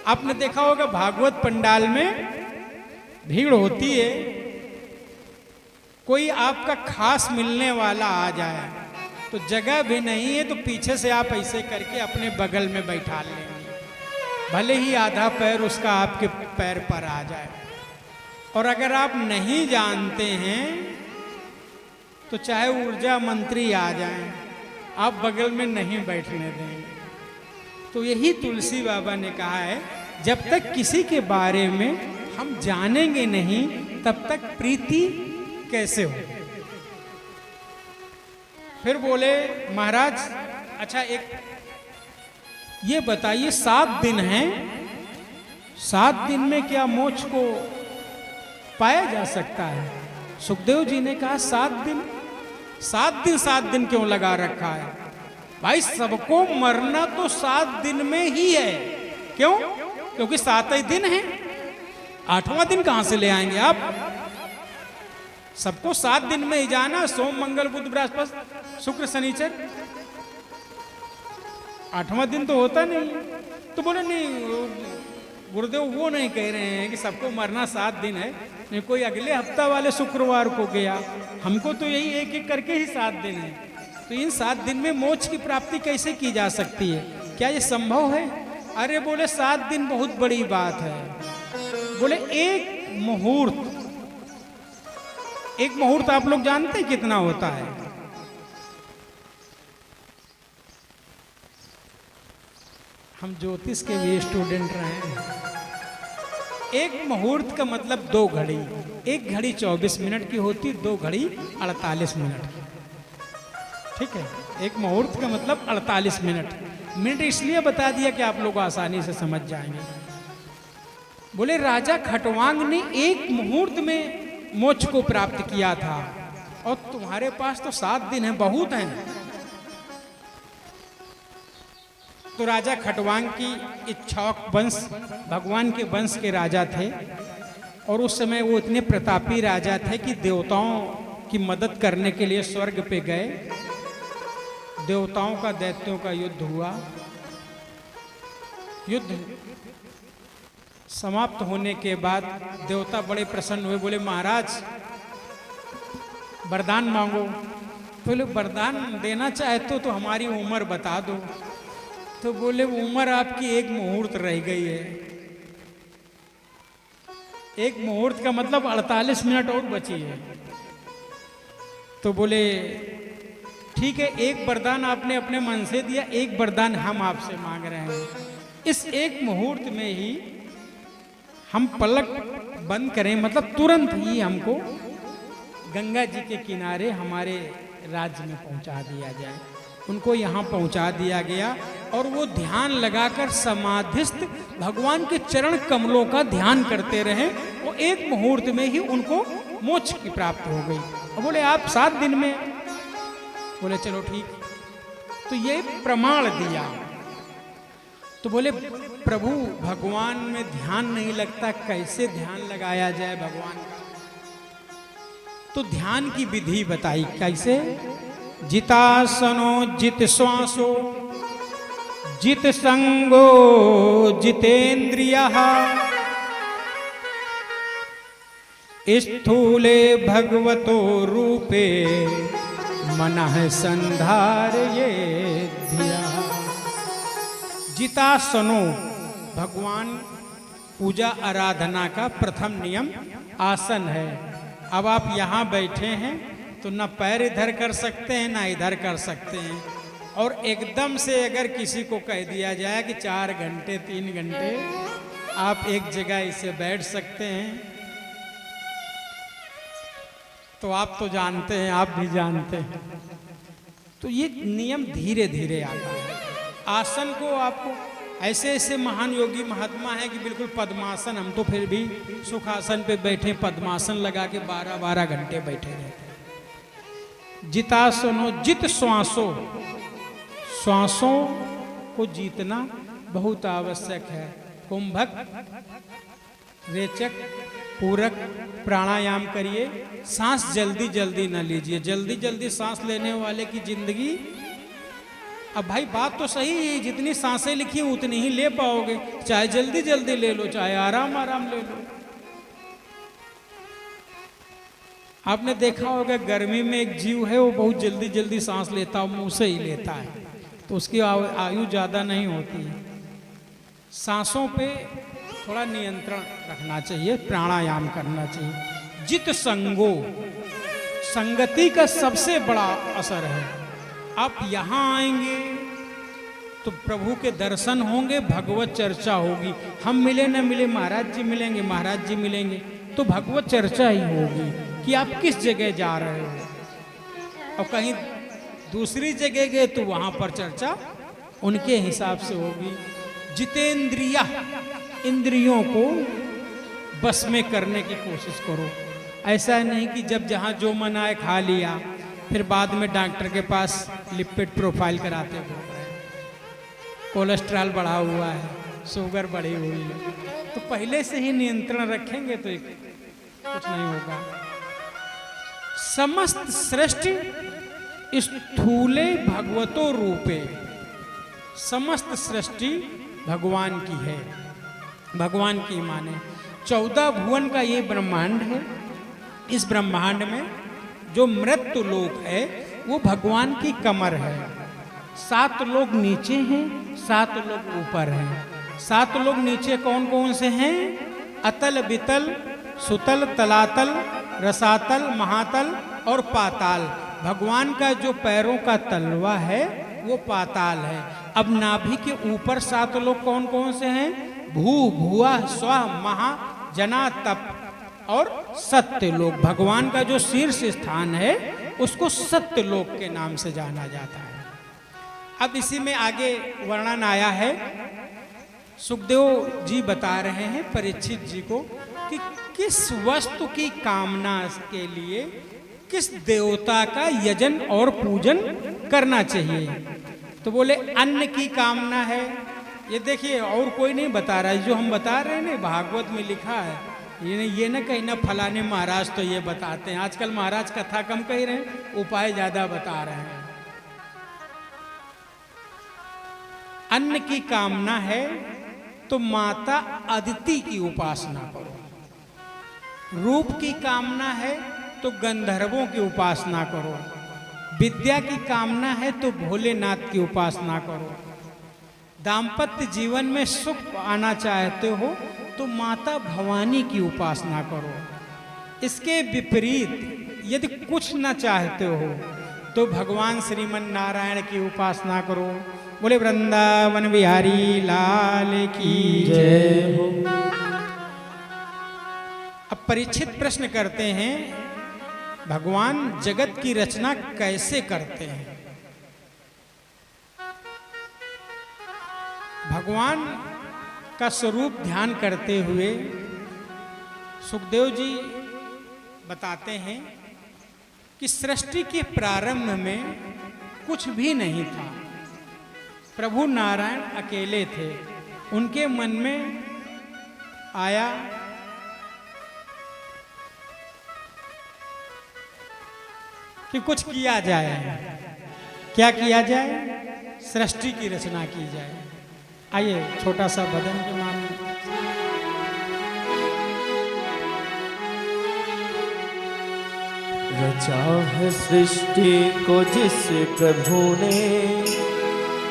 आपने देखा होगा भागवत पंडाल में भीड़ होती है, कोई आपका खास मिलने वाला आ जाए तो जगह भी नहीं है तो पीछे से आप ऐसे करके अपने बगल में बैठा लेंगे, भले ही आधा पैर उसका आपके पैर पर आ जाए। और अगर आप नहीं जानते हैं तो चाहे ऊर्जा मंत्री आ जाएं, आप बगल में नहीं बैठने देंगे। तो यही तुलसी बाबा ने कहा है, जब तक किसी के बारे में हम जानेंगे नहीं तब तक प्रीति कैसे हो। फिर बोले महाराज, अच्छा एक ये बताइए, 7 दिन हैं, 7 दिन में क्या मोक्ष को पाया जा सकता है? सुखदेव जी ने कहा 7 दिन, 7 दिन क्यों लगा रखा है भाई? सबको मरना तो 7 दिन में ही है। क्यों? क्योंकि 7 ही दिन है, 8वां दिन कहां से ले आएंगे आप? सबको 7 दिन में ही जाना, सोम मंगल बुध बृहस्पति शुक्र शनिचर, 8वां दिन तो होता नहीं। तो बोले नहीं गुरुदेव, वो नहीं कह रहे हैं कि सबको मरना 7 दिन है, नहीं कोई अगले हफ्ता वाले शुक्रवार को गया, हमको तो यही एक एक करके ही 7 दिन है। तो इन 7 दिन में मोक्ष की प्राप्ति कैसे की जा सकती है? क्या ये संभव है? अरे बोले 7 दिन बहुत बड़ी बात है। बोले एक मुहूर्त आप लोग जानते हैं कितना होता है? हम ज्योतिष के भी स्टूडेंट रहे हैं। एक मुहूर्त का मतलब 2 घड़ी, एक घड़ी 24 मिनट की होती, 2 घड़ी 48 मिनट की। ठीक है, एक मुहूर्त का मतलब 48 मिनट। मिनट इसलिए बता दिया कि आप लोग आसानी से समझ जाएंगे। बोले राजा खटवांग ने एक मुहूर्त में मोक्ष को प्राप्त किया था, और तुम्हारे पास तो 7 दिन है, बहुत हैं। तो राजा खटवांग की इच्छाक वंश, भगवान के वंश के राजा थे, और उस समय वो इतने प्रतापी राजा थे कि देवताओं की मदद करने के लिए स्वर्ग पे गए। देवताओं का दैत्यों का युद्ध हुआ। युद्ध समाप्त होने के बाद देवता बड़े प्रसन्न हुए, बोले महाराज वरदान मांगो। बोले वरदान देना चाहते हो तो हमारी उम्र बता दो। तो बोले उम्र आपकी एक मुहूर्त रह गई है। एक मुहूर्त का मतलब 48 मिनट और बची है। तो बोले ठीक है, एक वरदान आपने अपने मन से दिया, एक वरदान हम आपसे मांग रहे हैं। इस एक मुहूर्त में ही हम पलक बंद करें, मतलब तुरंत ही हमको गंगा जी के किनारे हमारे राज्य में पहुंचा दिया जाए। उनको यहाँ पहुंचा दिया गया, और वो ध्यान लगाकर समाधिस्थ भगवान के चरण कमलों का ध्यान करते रहे। वो एक मुहूर्त में ही उनको मोक्ष की प्राप्ति हो गई। और बोले आप 7 दिन में? बोले चलो ठीक। तो ये प्रमाण दिया। तो बोले प्रभु भगवान में ध्यान नहीं लगता, कैसे ध्यान लगाया जाए भगवान का? तो ध्यान की विधि बताई कैसे। जितासनो जित श्वासो जित संगो जितेन्द्रियः स्थूले भगवतो रूपे मनः संधारये धिया। जितासनो भगवान पूजा आराधना का प्रथम नियम आसन है। अब आप यहाँ बैठे हैं तो ना पैर इधर कर सकते हैं ना इधर कर सकते हैं, और एकदम से अगर किसी को कह दिया जाए कि 4 घंटे 3 घंटे आप एक जगह इसे बैठ सकते हैं, तो आप तो जानते हैं, आप भी जानते हैं। तो ये नियम धीरे धीरे आता है। आसन को आपको ऐसे ऐसे महान योगी महात्मा हैं कि बिल्कुल पद्मासन, हम तो फिर भी सुखासन पे बैठे, पद्मासन लगा के 12-12 घंटे बैठे रहते हैं। जितासनो जित श्वासो, श्वासों को जीतना बहुत आवश्यक है। कुंभक, रेचक, पूरक प्राणायाम करिए। सांस जल्दी जल्दी न लीजिए, जल्दी जल्दी सांस लेने वाले की जिंदगी। अब भाई बात तो सही है, जितनी सांसें लिखी उतनी ही ले पाओगे, चाहे जल्दी जल्दी ले लो चाहे आराम आराम ले लो। आपने देखा होगा गर्मी में एक जीव है, वो बहुत जल्दी जल्दी सांस लेता है, मुंह से ही लेता है, तो उसकी आयु ज़्यादा नहीं होती है। सांसों पे थोड़ा नियंत्रण रखना चाहिए, प्राणायाम करना चाहिए। जित संगो, संगति का सबसे बड़ा असर है। आप यहाँ आएंगे तो प्रभु के दर्शन होंगे, भगवत चर्चा होगी। हम मिले न मिले, महाराज जी मिलेंगे, महाराज जी मिलेंगे, तो भगवत चर्चा ही होगी कि आप किस जगह जा रहे हो। और कहीं दूसरी जगह गए तो वहाँ पर चर्चा उनके हिसाब से होगी। जितेंद्रिया, इंद्रियों को बस में करने की कोशिश करो। ऐसा नहीं कि जब जहाँ जो मन आए खा लिया, फिर बाद में डॉक्टर के पास लिपिड प्रोफाइल कराते हो, कोलेस्ट्रॉल बढ़ा हुआ है, शुगर बढ़ी हुई है। तो पहले से ही नियंत्रण रखेंगे तो कुछ नहीं होगा। समस्त सृष्टि स्थूले भगवतो रूपे, समस्त सृष्टि भगवान की है, भगवान की माने। 14 भुवन का ये ब्रह्मांड है। इस ब्रह्मांड में जो मृत्यु लोक है वो भगवान की कमर है। 7 लोग नीचे हैं, 7 लोग ऊपर हैं। 7 लोग नीचे कौन कौन से हैं? अतल, बितल, सुतल, तलातल, रसातल, महातल और पाताल। भगवान का जो पैरों का तलवा है वो पाताल है। अब नाभि के ऊपर 7 लोग कौन कौन से हैं? भू, भुआ, स्व, महा, जना, तप और सत्य लोक। भगवान का जो शीर्ष स्थान है उसको सत्य लोक के नाम से जाना जाता है। अब इसी में आगे वर्णन आया है। सुखदेव जी बता रहे हैं परीक्षित जी को कि किस वस्तु की कामना के लिए किस देवता का यजन और पूजन करना चाहिए। तो बोले अन्न की कामना है। ये देखिए और कोई नहीं बता रहा है, जो हम बता रहे हैं ना भागवत में लिखा है। ये न कहीं ना फलाने महाराज तो ये बताते हैं। आजकल महाराज कथा कम कह रहे हैं, उपाय ज्यादा बता रहे हैं। अन्न की कामना है तो माता अदिति की उपासना करो। रूप की कामना है तो गंधर्वों की उपासना करो। विद्या की कामना है तो भोलेनाथ की उपासना करो। दाम्पत्य जीवन में सुख पाना चाहते हो तो माता भवानी की उपासना करो। इसके विपरीत यदि कुछ न चाहते हो तो भगवान श्रीमन नारायण की उपासना करो। बोले वृंदावन बिहारी लाल की जय हो। अब परीक्षित प्रश्न करते हैं, भगवान जगत की रचना कैसे करते हैं? भगवान का स्वरूप ध्यान करते हुए सुखदेव जी बताते हैं कि सृष्टि के प्रारंभ में कुछ भी नहीं था। प्रभु नारायण अकेले थे। उनके मन में आया कि कुछ किया जाए। क्या किया जाए? सृष्टि की रचना की जाए। आइए छोटा सा भजन के माध्यम रचा है सृष्टि को जिस प्रभु ने,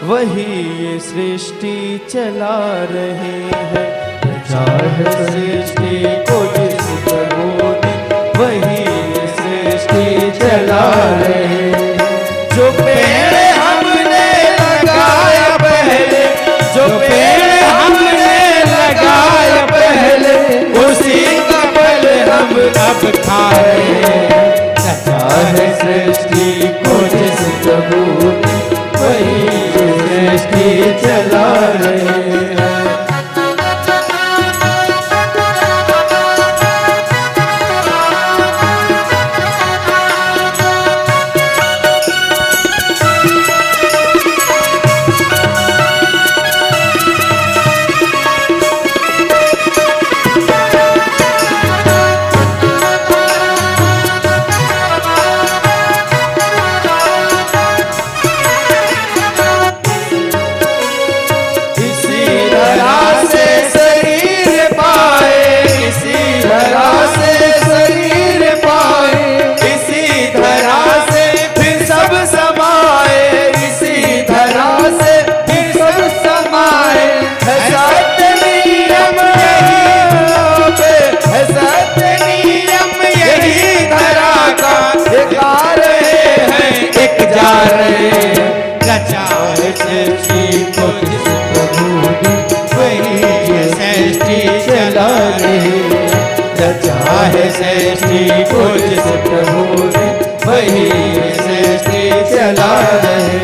वही ये सृष्टि चला रहे हैं। रचा है सृष्टि को जिस प्रभु ने, वही ये सृष्टि चला रहे हैं। जो पेड़ हमने लगाया पहले, जो पेड़ हमने लगाया पहले, उसी का फल हम अब खा रहे हैं। है सृष्टि को जिस प्रभु ने, वही सृष्टि चला रहे हैं। है सृष्टि को जिस प्रभु ने, वही सृष्टि चला रहे।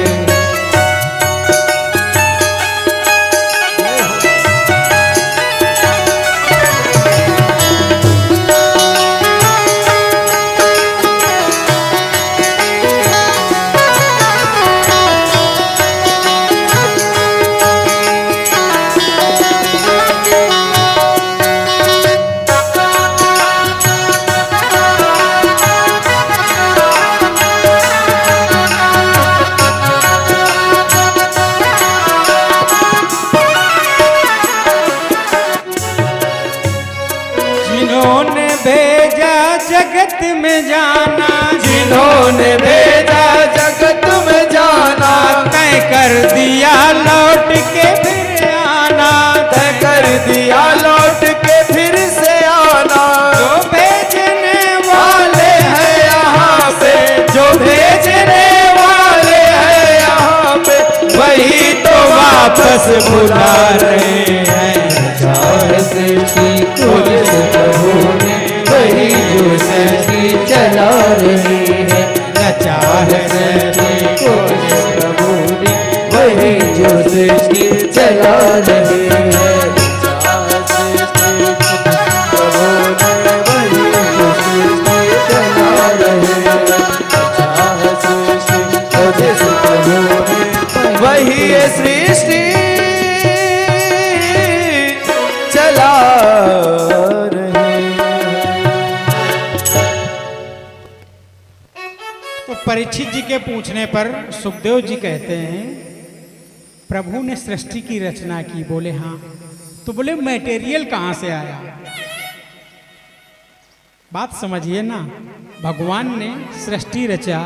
जगत में जाना, जिन्होंने भेजा जगत में जाना, तय कर दिया लौट के फिर आना, तय कर दिया लौट के फिर से आना। जो भेजने वाले हैं यहाँ पे, जो भेजने वाले हैं यहाँ पे, वही तो वापस बुला रहे हैं। सृष्टि को जिस प्रभु ने, वही जो सृष्टि चला रही है। रचा है सृष्टि को जिस प्रभु ने, वही जो सृष्टि चला रही है। रचा है सृष्टि को जिस प्रभु ने, वही जो सृष्टि चला रही है। रचा है सृष्टि को जिस प्रभु ने, वही ये सृष्टि चला परीक्षित जी के पूछने पर सुखदेव जी कहते हैं, प्रभु ने सृष्टि की रचना की। बोले हाँ। तो बोले मटेरियल कहां से आया? बात समझिए ना, भगवान ने सृष्टि रचा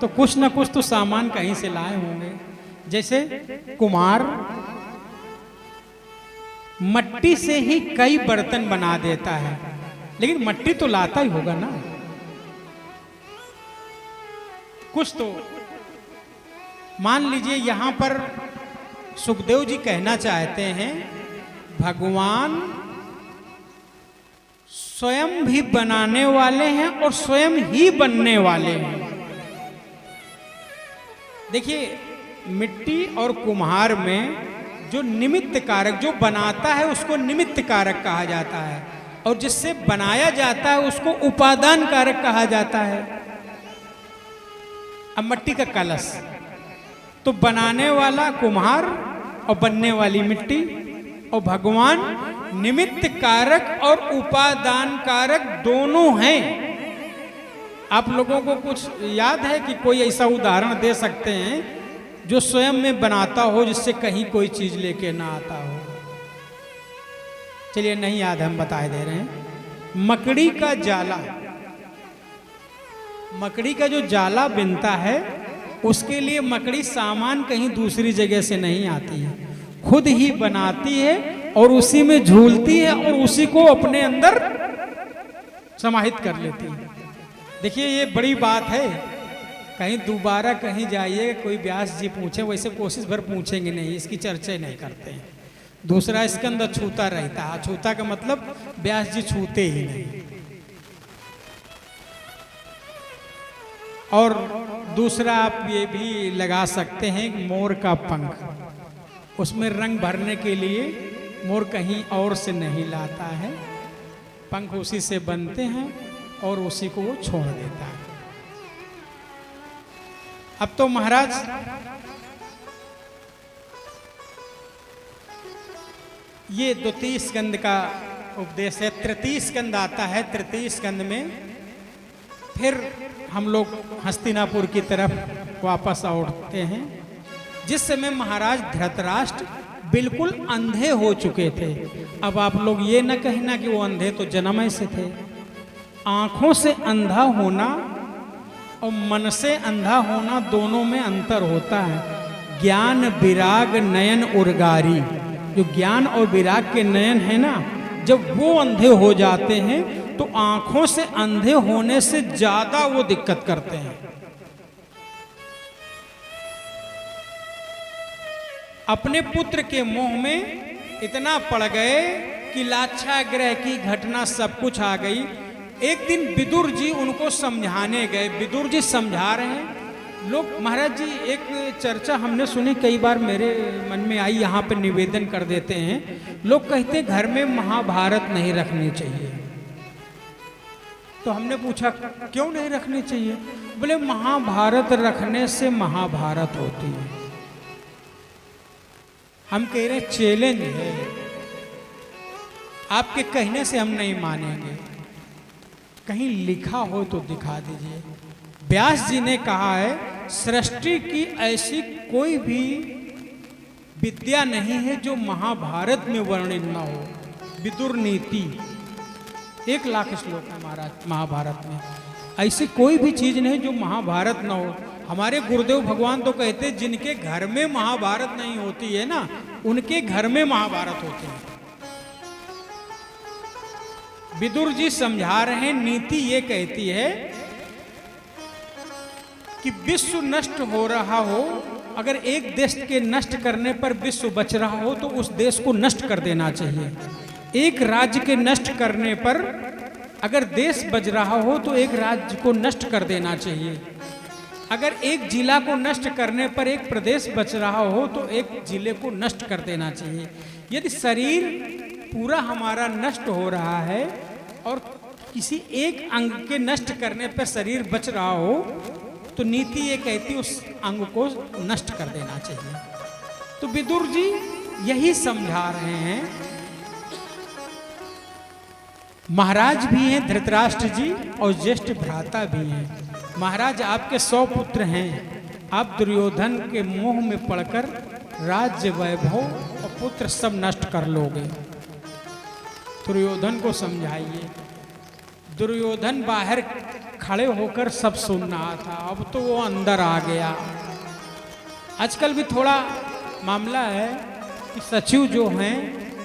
तो कुछ ना कुछ तो सामान कहीं से लाए होंगे। जैसे कुम्हार मट्टी से ही कई बर्तन बना देता है, लेकिन मट्टी तो लाता ही होगा ना कुछ तो। मान लीजिए यहां पर सुखदेव जी कहना चाहते हैं, भगवान स्वयं भी बनाने वाले हैं और स्वयं ही बनने वाले हैं। देखिए, मिट्टी और कुम्हार में जो निमित्त कारक, जो बनाता है उसको निमित्त कारक कहा जाता है, और जिससे बनाया जाता है उसको उपादान कारक कहा जाता है। अब मट्टी का कलश तो बनाने वाला कुम्हार और बनने वाली मिट्टी, और भगवान निमित्त कारक और उपादान कारक दोनों हैं। आप लोगों को कुछ याद है कि कोई ऐसा उदाहरण दे सकते हैं जो स्वयं में बनाता हो, जिससे कहीं कोई चीज लेके ना आता हो? चलिए, नहीं याद, हम बता दे रहे हैं। मकड़ी का जाला, मकड़ी का जो जाला बिनता है, उसके लिए मकड़ी सामान कहीं दूसरी जगह से नहीं आती है, खुद ही बनाती है और उसी में झूलती है और उसी को अपने अंदर समाहित कर लेती है। देखिए, ये बड़ी बात है। कहीं दोबारा कहीं जाइए, कोई व्यास जी पूछे, वैसे कोशिश भर पूछेंगे नहीं, इसकी चर्चा नहीं करते हैं। दूसरा स्कंद छूता रहता है। छूता का मतलब व्यास जी छूते ही नहीं। और दूसरा आप ये भी लगा सकते हैं, मोर का पंख, उसमें रंग भरने के लिए मोर कहीं और से नहीं लाता है, पंख उसी से बनते हैं और उसी को वो छोड़ देता है। अब तो महाराज ये द्वितीय स्कंद का उपदेश है। तृतीय स्कंद आता है। तृतीय स्कंद में फिर हम लोग हस्तिनापुर की तरफ वापस लौटते हैं, जिस समय महाराज धृतराष्ट्र बिल्कुल अंधे हो चुके थे। अब आप लोग ये न कहना कि वो अंधे तो जन्म से थे। आंखों से अंधा होना और मन से अंधा होना, दोनों में अंतर होता है। ज्ञान विराग नयन उर्गारी, जो ज्ञान और विराग के नयन है ना, जब वो अंधे हो जाते हैं तो आंखों से अंधे होने से ज्यादा वो दिक्कत करते हैं। अपने पुत्र के मोह में इतना पड़ गए कि लाक्षागृह की घटना सब कुछ आ गई। एक दिन विदुर जी उनको समझाने गए। विदुर जी समझा रहे हैं। लोग, महाराज जी, एक चर्चा हमने सुनी, कई बार मेरे मन में आई, यहाँ पे निवेदन कर देते हैं। लोग कहते घर में महाभारत नहीं रखनी चाहिए। तो हमने पूछा क्यों नहीं रखनी चाहिए? बोले महाभारत रखने से महाभारत होती है। हम कह रहे चैलेंज है, आपके कहने से हम नहीं मानेंगे, कहीं लिखा हो तो दिखा दीजिए। व्यास जी ने कहा है, सृष्टि की ऐसी कोई भी विद्या नहीं है जो महाभारत में वर्णित न हो। विदुर नीति 1 लाख श्लोक है महाराज महाभारत में। ऐसी कोई भी चीज नहीं जो महाभारत न हो। हमारे गुरुदेव भगवान तो कहते, जिनके घर में महाभारत नहीं होती है ना, उनके घर में महाभारत होती है। विदुर जी समझा रहे हैं, नीति ये कहती है कि विश्व नष्ट हो रहा हो, अगर एक देश के नष्ट करने पर विश्व बच रहा हो तो उस देश को नष्ट कर देना चाहिए। एक राज्य के नष्ट करने पर अगर देश बच रहा हो तो एक राज्य को नष्ट कर देना चाहिए। अगर एक जिला को नष्ट करने पर एक प्रदेश बच रहा हो तो एक जिले को नष्ट कर देना चाहिए। यदि शरीर पूरा हमारा नष्ट हो रहा है और किसी एक अंग के नष्ट करने पर शरीर बच रहा हो तो नीति ये कहती उस अंग को नष्ट कर देना चाहिए। तो विदुर जी यही समझा रहे हैं। महाराज भी हैं धृतराष्ट्र जी और ज्येष्ठ भ्राता भी हैं। महाराज आपके 100 पुत्र हैं, आप दुर्योधन के मोह में पड़कर राज्य वैभव और पुत्र सब नष्ट कर लोगे। दुर्योधन को समझाइए। दुर्योधन बाहर खड़े होकर सब सुन रहा था, अब तो वो अंदर आ गया। आजकल भी थोड़ा मामला है कि सचिव जो हैं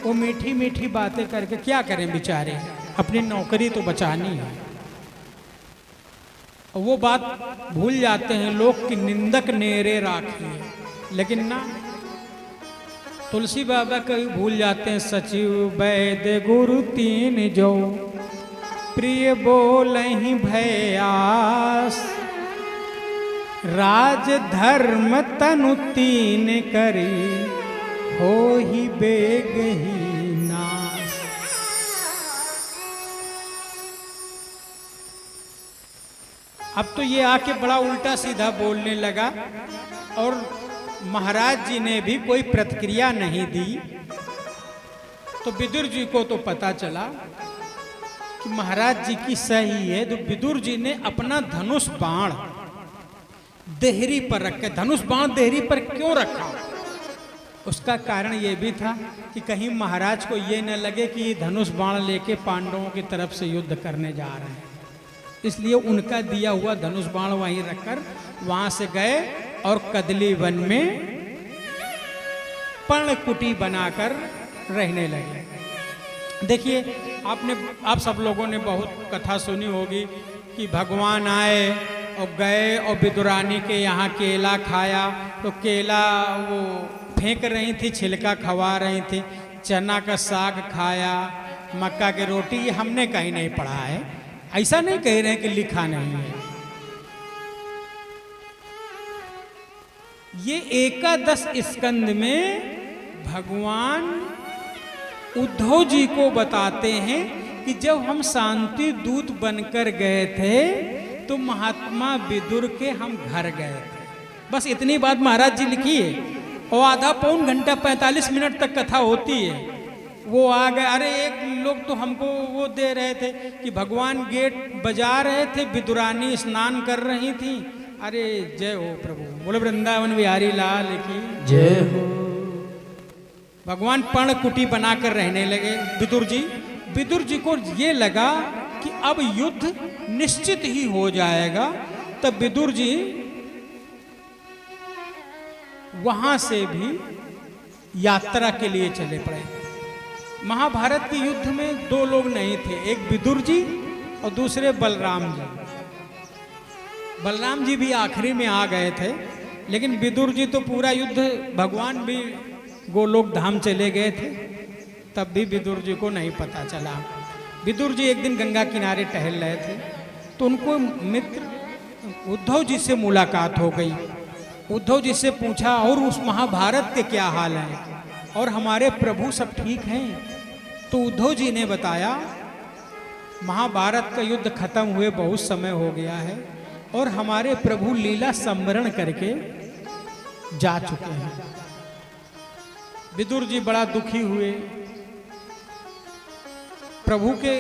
वो मीठी मीठी बातें करके क्या करें बेचारे, अपनी नौकरी तो बचानी है। वो बात भूल जाते हैं लोग कि निंदक नेरे राखिए, लेकिन ना तुलसी बाबा कभी भूल जाते हैं, सचिव वैद्य गुरु तीन जो प्रिय बोलहि भयास, राज धर्म तनु तीन करी हो ही बेग ही नाश। अब तो ये आके बड़ा उल्टा सीधा बोलने लगा और महाराज जी ने भी कोई प्रतिक्रिया नहीं दी। तो विदुर जी को तो पता चला कि महाराज जी की सही है। तो विदुर जी ने अपना धनुष बाण देहरी पर रखे। धनुष बाण देहरी पर क्यों रखा? उसका कारण यह भी था कि कहीं महाराज को ये न लगे कि ये धनुष बाण लेके पांडवों की तरफ से युद्ध करने जा रहे हैं, इसलिए उनका दिया हुआ धनुष बाण वहीं रखकर वहां से गए और कदली वन में पर्णकुटी बनाकर रहने लगे। देखिए, आप सब लोगों ने बहुत कथा सुनी होगी कि भगवान आए और गए और विदुरानी के यहाँ केला खाया, तो केला वो फेंक रही थी, छिलका खवा रही थी। चना का साग खाया, मक्का की रोटी, ये हमने कहीं नहीं पढ़ा है, ऐसा नहीं कह रहे हैं कि लिखा नहीं है। ये एकादश स्कंद में भगवान उद्धव जी को बताते हैं कि जब हम शांति दूत बनकर गए थे तो महात्मा विदुर के हम घर गए थे। बस इतनी बात महाराज जी लिखी है, और आधा पौन घंटा 45 मिनट तक कथा होती है। वो आ गए, अरे एक लोग तो हमको वो दे रहे थे कि भगवान गेट बजा रहे थे, विदुरानी स्नान कर रही थी। अरे जय हो प्रभु, बोले वृंदावन बिहारी लाल की जय हो। भगवान पर्णकुटी बनाकर रहने लगे विदुर जी। विदुर जी को ये लगा कि अब युद्ध निश्चित ही हो जाएगा, तब विदुर जी वहां से भी यात्रा के लिए चले पड़े। महाभारत के युद्ध में दो लोग नहीं थे, एक विदुर जी और दूसरे बलराम जी। बलराम जी भी आखिरी में आ गए थे, लेकिन विदुर जी तो पूरा युद्ध, भगवान भी गोलोक धाम चले गए थे, तब भी विदुर जी को नहीं पता चला। विदुर जी एक दिन गंगा किनारे टहल रहे थे, तो उनको मित्र उद्धव जी से मुलाकात हो गई। उद्धव जी से पूछा, और उस महाभारत के क्या हाल हैं, और हमारे प्रभु सब ठीक हैं? तो उद्धव जी ने बताया, महाभारत का युद्ध खत्म हुए बहुत समय हो गया है और हमारे प्रभु लीला संवरण करके जा चुके हैं। विदुर जी बड़ा दुखी हुए। प्रभु के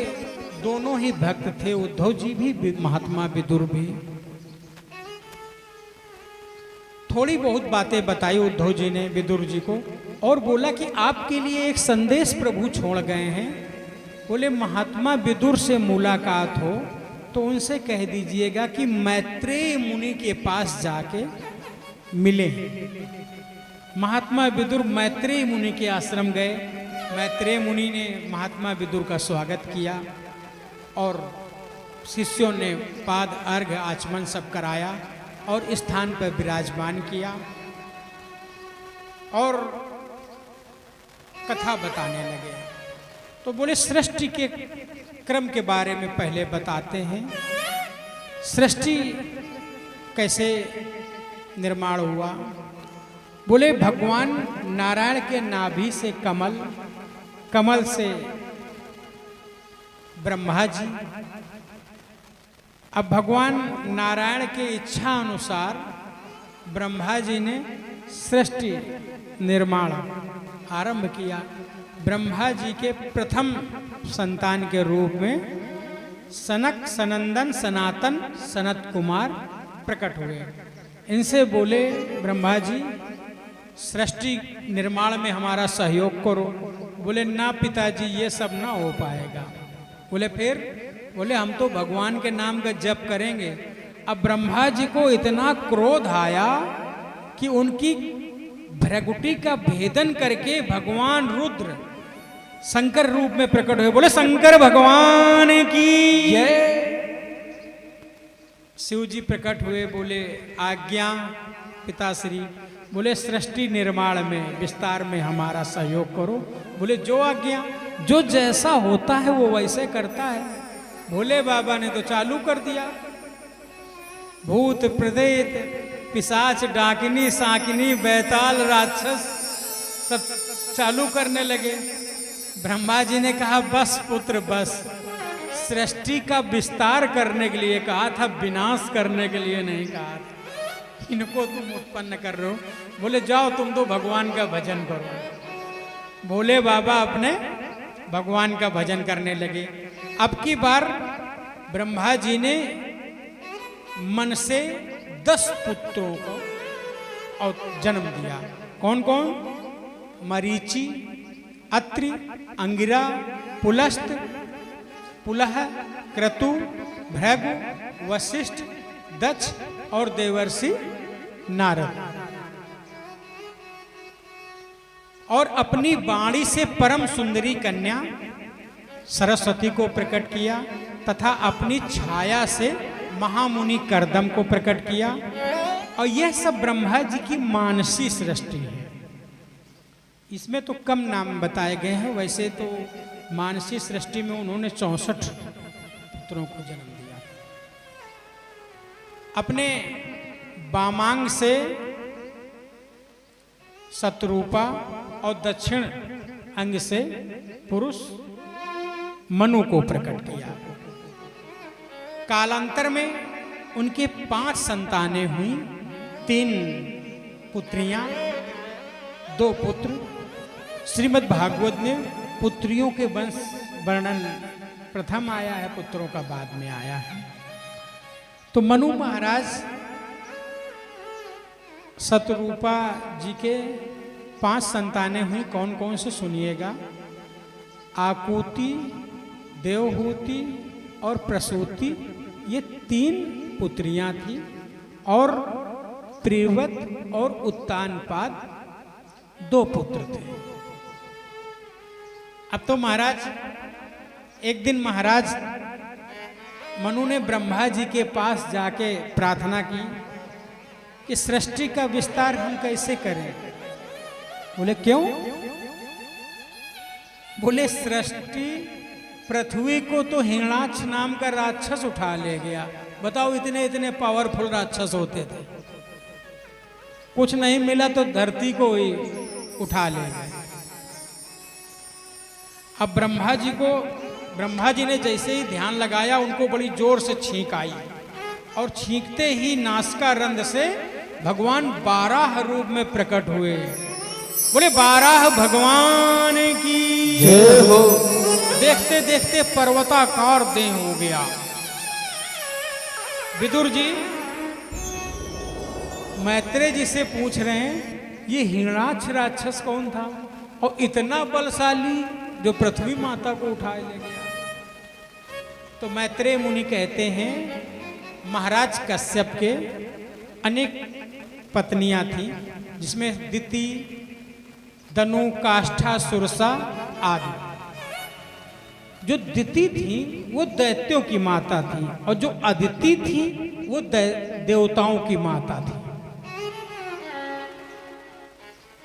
दोनों ही भक्त थे, उद्धव जी भी महात्मा विदुर भी। थोड़ी बहुत बातें बताई उद्धव जी ने विदुर जी को, और बोला कि आपके लिए एक संदेश प्रभु छोड़ गए हैं। बोले महात्मा विदुर से मुलाकात हो तो उनसे कह दीजिएगा कि मैत्रेय मुनि के पास जाके मिले। महात्मा विदुर मैत्रेय मुनि के आश्रम गए। मैत्रेय मुनि ने महात्मा विदुर का स्वागत किया और शिष्यों ने पाद अर्घ आचमन सब कराया और स्थान पर विराजमान किया और कथा बताने लगे। तो बोले सृष्टि के क्रम के बारे में पहले बताते हैं। सृष्टि कैसे निर्माण हुआ? बोले भगवान नारायण के नाभि से कमल, कमल से ब्रह्मा जी। अब भगवान नारायण के इच्छा अनुसार ब्रह्मा जी ने सृष्टि निर्माण आरंभ किया। ब्रह्मा जी के प्रथम संतान के रूप में सनक, सनंदन, सनातन, सनत कुमार प्रकट हुए। इनसे बोले ब्रह्मा जी सृष्टि निर्माण में हमारा सहयोग करो। बोले ना पिताजी, ये सब ना हो पाएगा। बोले फिर? बोले हम तो भगवान के नाम का जप करेंगे। अब ब्रह्मा जी को इतना क्रोध आया कि उनकी भ्रगुटी का भेदन करके भगवान रुद्र शंकर रूप में प्रकट हुए। बोले शंकर भगवान की जय। शिव जी प्रकट हुए। बोले आज्ञा पिताश्री। बोले सृष्टि निर्माण में विस्तार में हमारा सहयोग करो। बोले जो आज्ञा, जो जैसा होता है वो वैसे करता है। भोले बाबा ने तो चालू कर दिया। भूत प्रेत पिशाच डाकिनी साकिनी बैताल राक्षस सब चालू करने लगे। ब्रह्मा जी ने कहा बस पुत्र बस, सृष्टि का विस्तार करने के लिए कहा था, विनाश करने के लिए नहीं कहा था। इनको तुम उत्पन्न कर रहे हो। बोले जाओ तुम तो भगवान का भजन करो। भोले बाबा अपने भगवान का भजन करने लगे। अब की बार ब्रह्मा जी ने मन से 10 पुत्रों को और जन्म दिया। कौन कौन? मरीचि, अत्रि, अंगिरा, पुलस्त, पुलह, क्रतु, भृगु, वशिष्ठ, दक्ष और देवर्षि नारद। और अपनी वाणी से परम सुंदरी कन्या सरस्वती को प्रकट किया तथा अपनी छाया से महामुनि कर्दम को प्रकट किया। और यह सब ब्रह्मा जी की मानसी सृष्टि है। इसमें तो कम नाम बताए गए हैं, वैसे तो मानसी सृष्टि में उन्होंने 64 पुत्रों को जन्म दिया। अपने वामांग से शत्रुपा और दक्षिण अंग से पुरुष मनु को प्रकट किया। कालांतर में उनके 5 संतानें हुई, 3 पुत्रियां, 2 पुत्र। श्रीमद् भागवत में पुत्रियों के वंश वर्णन प्रथम आया है, पुत्रों का बाद में आया है। तो मनु महाराज शतरूपा जी के 5 संतानें हुई। कौन कौन से सुनिएगा? आकुति, देवहूति और प्रसूति, ये 3 पुत्रियां थी। और प्रियव्रत और उत्तानपाद 2 पुत्र थे। अब तो महाराज एक दिन महाराज मनु ने ब्रह्मा जी के पास जाके प्रार्थना की कि सृष्टि का विस्तार हम कैसे करें। बोले क्यों? बोले सृष्टि पृथ्वी को तो हिरणाक्ष नाम का राक्षस उठा ले गया। बताओ, इतने इतने पावरफुल राक्षस होते थे, कुछ नहीं मिला तो धरती को ही उठा ले गए। अब ब्रह्मा जी ने जैसे ही ध्यान लगाया, उनको बड़ी जोर से छींक आई और छींकते ही नासिका रंध्र से भगवान 12 रूप में प्रकट हुए। बोले 12 भगवान की जय हो। देखते देखते पर्वताकार देह हो गया। विदुर जी मैत्रेय जी से पूछ रहे हैं, ये हिरणाक्ष राक्षस कौन था और इतना बलशाली जो पृथ्वी माता को उठाए ले गया? तो मैत्रेय मुनि कहते हैं, महाराज कश्यप के अनेक पत्नियां थीं, जिसमें दिति, दनु, काष्ठा, सुरसा आदि। जो दिति थी वो दैत्यों की माता थी और जो अदिति थी वो देवताओं की माता थी।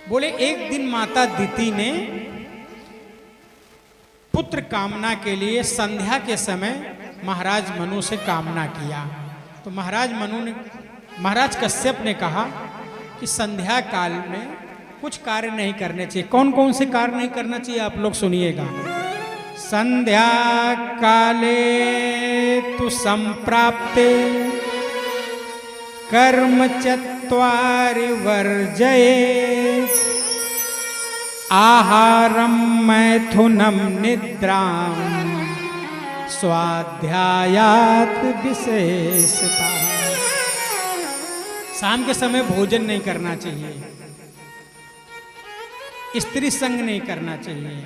बोले एक दिन माता दिति ने पुत्र कामना के लिए संध्या के समय महाराज मनु से कामना किया। तो महाराज कश्यप ने कहा कि संध्या काल में कुछ कार्य नहीं करने चाहिए। कौन कौन से कार्य नहीं करना चाहिए आप लोग सुनिएगा। संध्या काले तु संप्राप्ते कर्म चत्वारि वर्जये आहारम मैथुनम निद्राम स्वाध्यायात विशेषता। शाम के समय भोजन नहीं करना चाहिए, स्त्री संग नहीं करना चाहिए,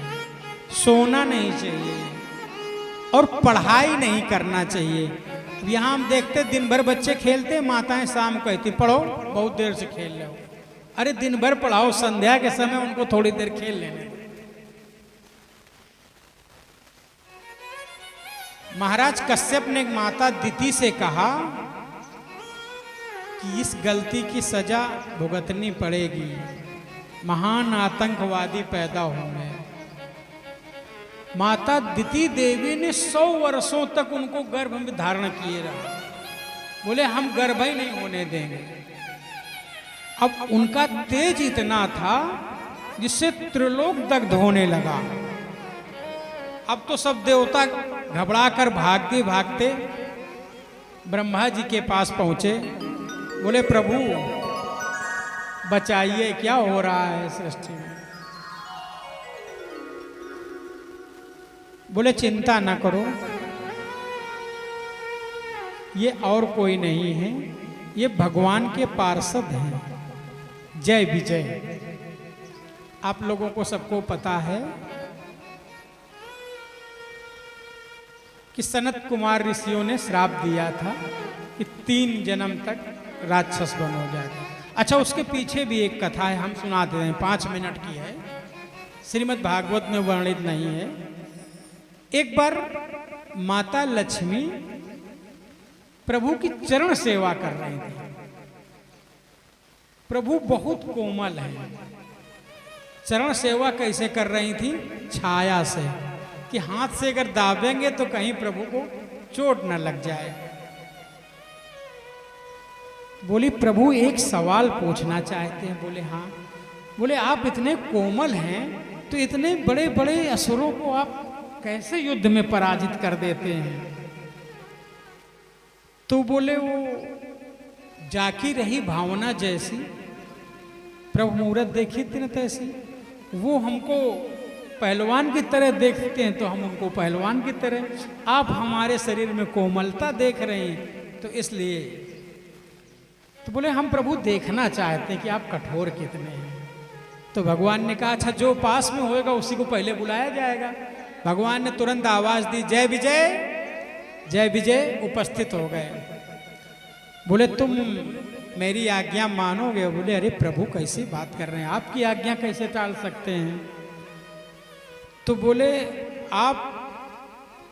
सोना नहीं चाहिए और पढ़ाई नहीं करना चाहिए। अब यहाँ हम देखते दिन भर बच्चे खेलते, माताएं शाम कहती पढ़ो, बहुत देर से खेल रहे हो। अरे दिन भर पढ़ाओ, संध्या के समय उनको थोड़ी देर खेल लेने। महाराज कश्यप ने माता दिति से कहा कि इस गलती की सजा भुगतनी पड़ेगी, महान आतंकवादी पैदा होंगे। माता दिति देवी ने 100 वर्षों तक उनको गर्भ में धारण किए रहा। बोले हम गर्भ ही नहीं होने देंगे। अब उनका तेज इतना था जिससे त्रिलोक दग्ध होने लगा। अब तो सब देवता घबराकर भागते भागते ब्रह्मा जी के पास पहुंचे। बोले प्रभु बचाइए, क्या हो रहा है सृष्टि में। बोले चिंता ना करो, ये और कोई नहीं है, ये भगवान के पार्षद हैं, जय विजय। आप लोगों को सबको पता है कि सनत कुमार ऋषियों ने श्राप दिया था कि 3 जन्म तक राक्षस बन हो जाएगा। अच्छा, उसके पीछे भी एक कथा है, हम सुनाते हैं, 5 मिनट की है, श्रीमद् भागवत में वर्णित नहीं है। एक बार माता लक्ष्मी प्रभु की चरण सेवा कर रही थी। प्रभु बहुत कोमल है, चरण सेवा कैसे कर रही थी? छाया से, कि हाथ से अगर दाबेंगे तो कहीं प्रभु को चोट न लग जाए। बोली प्रभु एक सवाल पूछना चाहते हैं। बोले हाँ। बोले आप इतने कोमल हैं तो इतने बड़े बड़े असुरों को आप कैसे युद्ध में पराजित कर देते हैं? तो बोले वो जाकी रही भावना जैसी, प्रभु मुहूर्त देखी थी न तैसी, वो हमको पहलवान की तरह देखते हैं तो हम उनको पहलवान की तरह, आप हमारे शरीर में कोमलता देख रहे हैं तो इसलिए। तो बोले हम प्रभु देखना चाहते हैं कि आप कठोर कितने हैं। तो भगवान ने कहा अच्छा जो पास में होएगा उसी को पहले बुलाया जाएगा। भगवान ने तुरंत आवाज दी जय विजय, जय विजय उपस्थित हो गए। बोले तुम मेरी आज्ञा मानोगे? बोले अरे प्रभु कैसी बात कर रहे हैं, आपकी आज्ञा कैसे टाल सकते हैं? तो बोले आप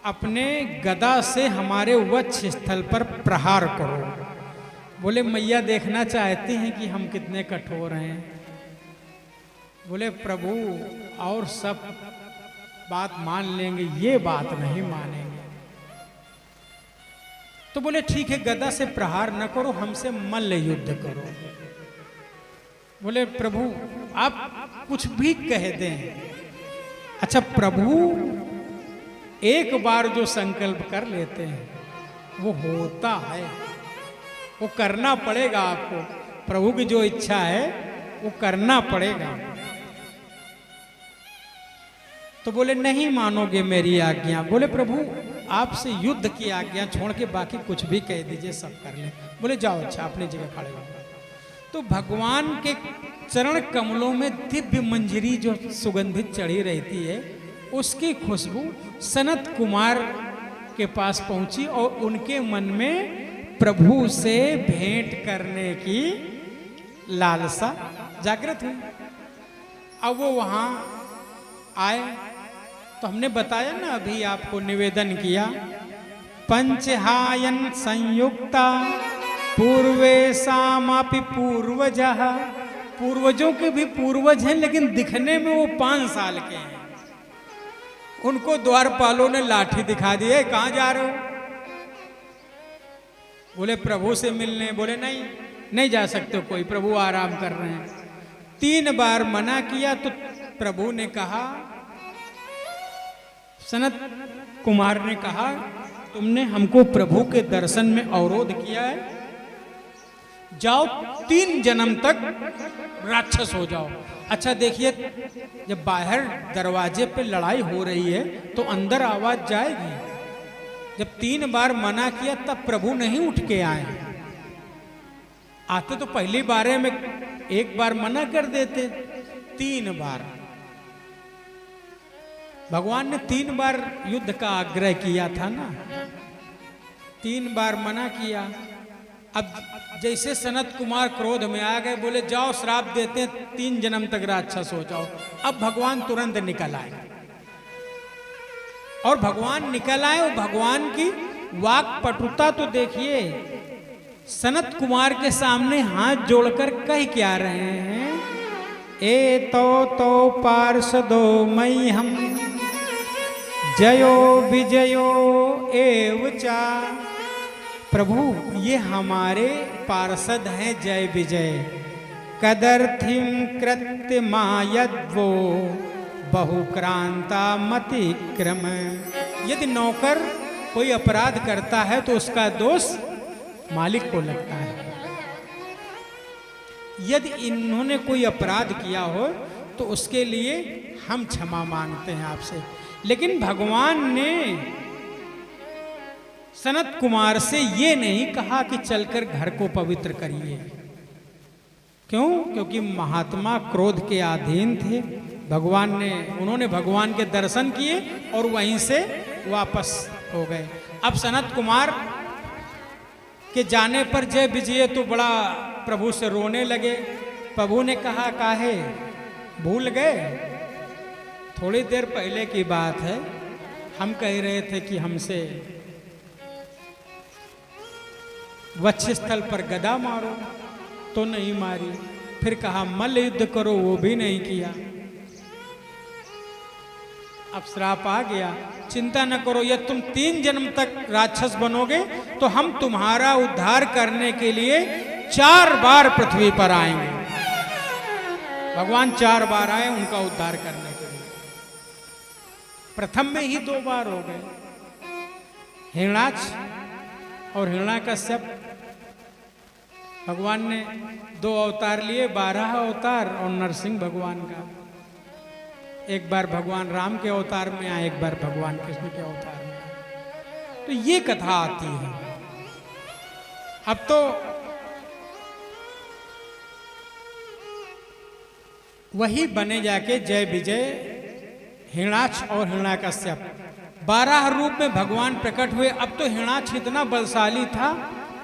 अपने गदा से हमारे वक्ष स्थल पर प्रहार करो। बोले मैया देखना चाहती हैं कि हम कितने कठोर हैं। बोले प्रभु और सब बात मान लेंगे, ये बात नहीं मानेंगे। तो बोले ठीक है गदा से प्रहार न करो, हमसे मल्ल युद्ध करो। बोले प्रभु आप कुछ भी कह दें। अच्छा प्रभु एक बार जो संकल्प कर लेते हैं वो होता है, वो करना पड़ेगा आपको। प्रभु की जो इच्छा है वो करना पड़ेगा। तो बोले नहीं मानोगे मेरी आज्ञा? बोले प्रभु आपसे युद्ध की आज्ञा छोड़ के बाकी कुछ भी कह दीजिए, सब कर ले। बोले जाओ अच्छा अपनी जगह खड़े हो। तो भगवान के चरण कमलों में दिव्य मंजरी जो सुगंधित चढ़ी रहती है, उसकी खुशबू सनत कुमार के पास पहुंची और उनके मन में प्रभु से भेंट करने की लालसा जागृत हुई। अब वो वहां आए तो हमने बताया ना, अभी आपको निवेदन किया, पंचहायन संयुक्ता पूर्वेशामापि पूर्वजः। पूर्वजों के भी पूर्वज हैं लेकिन दिखने में वो 5 साल के हैं। उनको द्वारपालों ने लाठी दिखा दी, कहां जा रहे हो? बोले प्रभु से मिलने। बोले नहीं नहीं जा सकते कोई, प्रभु आराम कर रहे हैं। 3 बार मना किया तो प्रभु ने कहा, सनत कुमार ने कहा तुमने हमको प्रभु के दर्शन में अवरोध किया है, जाओ 3 जन्म तक राक्षस हो जाओ। अच्छा देखिए जब बाहर दरवाजे पे लड़ाई हो रही है तो अंदर आवाज जाएगी। जब 3 बार मना किया तब प्रभु नहीं उठ के आए। आते तो पहली बारे में 1 बार मना कर देते, 3 बार। भगवान ने 3 बार युद्ध का आग्रह किया था ना, 3 बार मना किया। अब जैसे सनत कुमार क्रोध में आ गए, बोले जाओ श्राप देते हैं 3 जन्म तक राक्षस हो जाओ। अब भगवान तुरंत निकल आए और भगवान निकल आए और भगवान की वाक पटुता तो देखिए, सनत कुमार के सामने हाथ जोड़कर कह क्या रहे हैं, ए तो पार्षदो मई हम जयो विजयो एवचा। प्रभु ये हमारे पार्षद हैं जय विजय। कदर्थिम कृत्य मायद्वो बहुक्रांता मति क्रम। यदि नौकर कोई अपराध करता है तो उसका दोष मालिक को लगता है। यदि इन्होंने कोई अपराध किया हो तो उसके लिए हम क्षमा मांगते हैं आपसे। लेकिन भगवान ने सनत कुमार से ये नहीं कहा कि चलकर घर को पवित्र करिए। क्यों? क्योंकि महात्मा क्रोध के अधीन थे। उन्होंने भगवान के दर्शन किए और वहीं से वापस हो गए। अब सनत कुमार के जाने पर जय विजय तो बड़ा प्रभु से रोने लगे। प्रभु ने कहा, काहे भूल गए? थोड़ी देर पहले की बात है, हम कह रहे थे कि हमसे वक्षस्थल पर गदा मारो, तो नहीं मारी। फिर कहा मल्ल युद्ध करो, वो भी नहीं किया। अब श्राप आ गया, चिंता न करो, यदि तुम 3 जन्म तक राक्षस बनोगे तो हम तुम्हारा उद्धार करने के लिए 4 बार पृथ्वी पर आएंगे। भगवान 4 बार आए उनका उद्धार करने के लिए। प्रथम में ही 2 बार हो गए, हिरण्याक्ष और हिरण्याकश्यप। भगवान ने 2 अवतार लिए, 12 अवतार और नरसिंह भगवान का। एक बार भगवान राम के अवतार में आए, एक बार भगवान कृष्ण के अवतार में आए। तो ये कथा आती है। अब तो वही बने जाके जय विजय, हिरण्याक्ष और हिरण्याकश्यप 12 रूप में भगवान प्रकट हुए। अब तो हिरण्याक्ष इतना बलशाली था,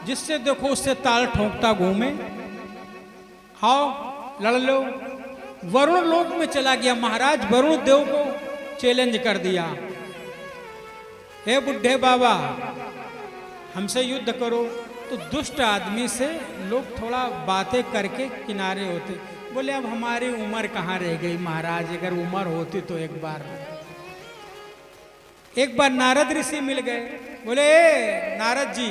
जिससे देखो उससे ताल ठोंकता घूमे, आओ लड़ लो। वरुण लोक में चला गया, महाराज वरुण देव को चैलेंज कर दिया, हे बुढ़े बाबा हमसे युद्ध करो। तो दुष्ट आदमी से लोग थोड़ा बातें करके किनारे होते। बोले अब हमारी उम्र कहाँ रह गई महाराज, अगर उम्र होती तो एक बार नारद ऋषि मिल गए। बोले नारद जी,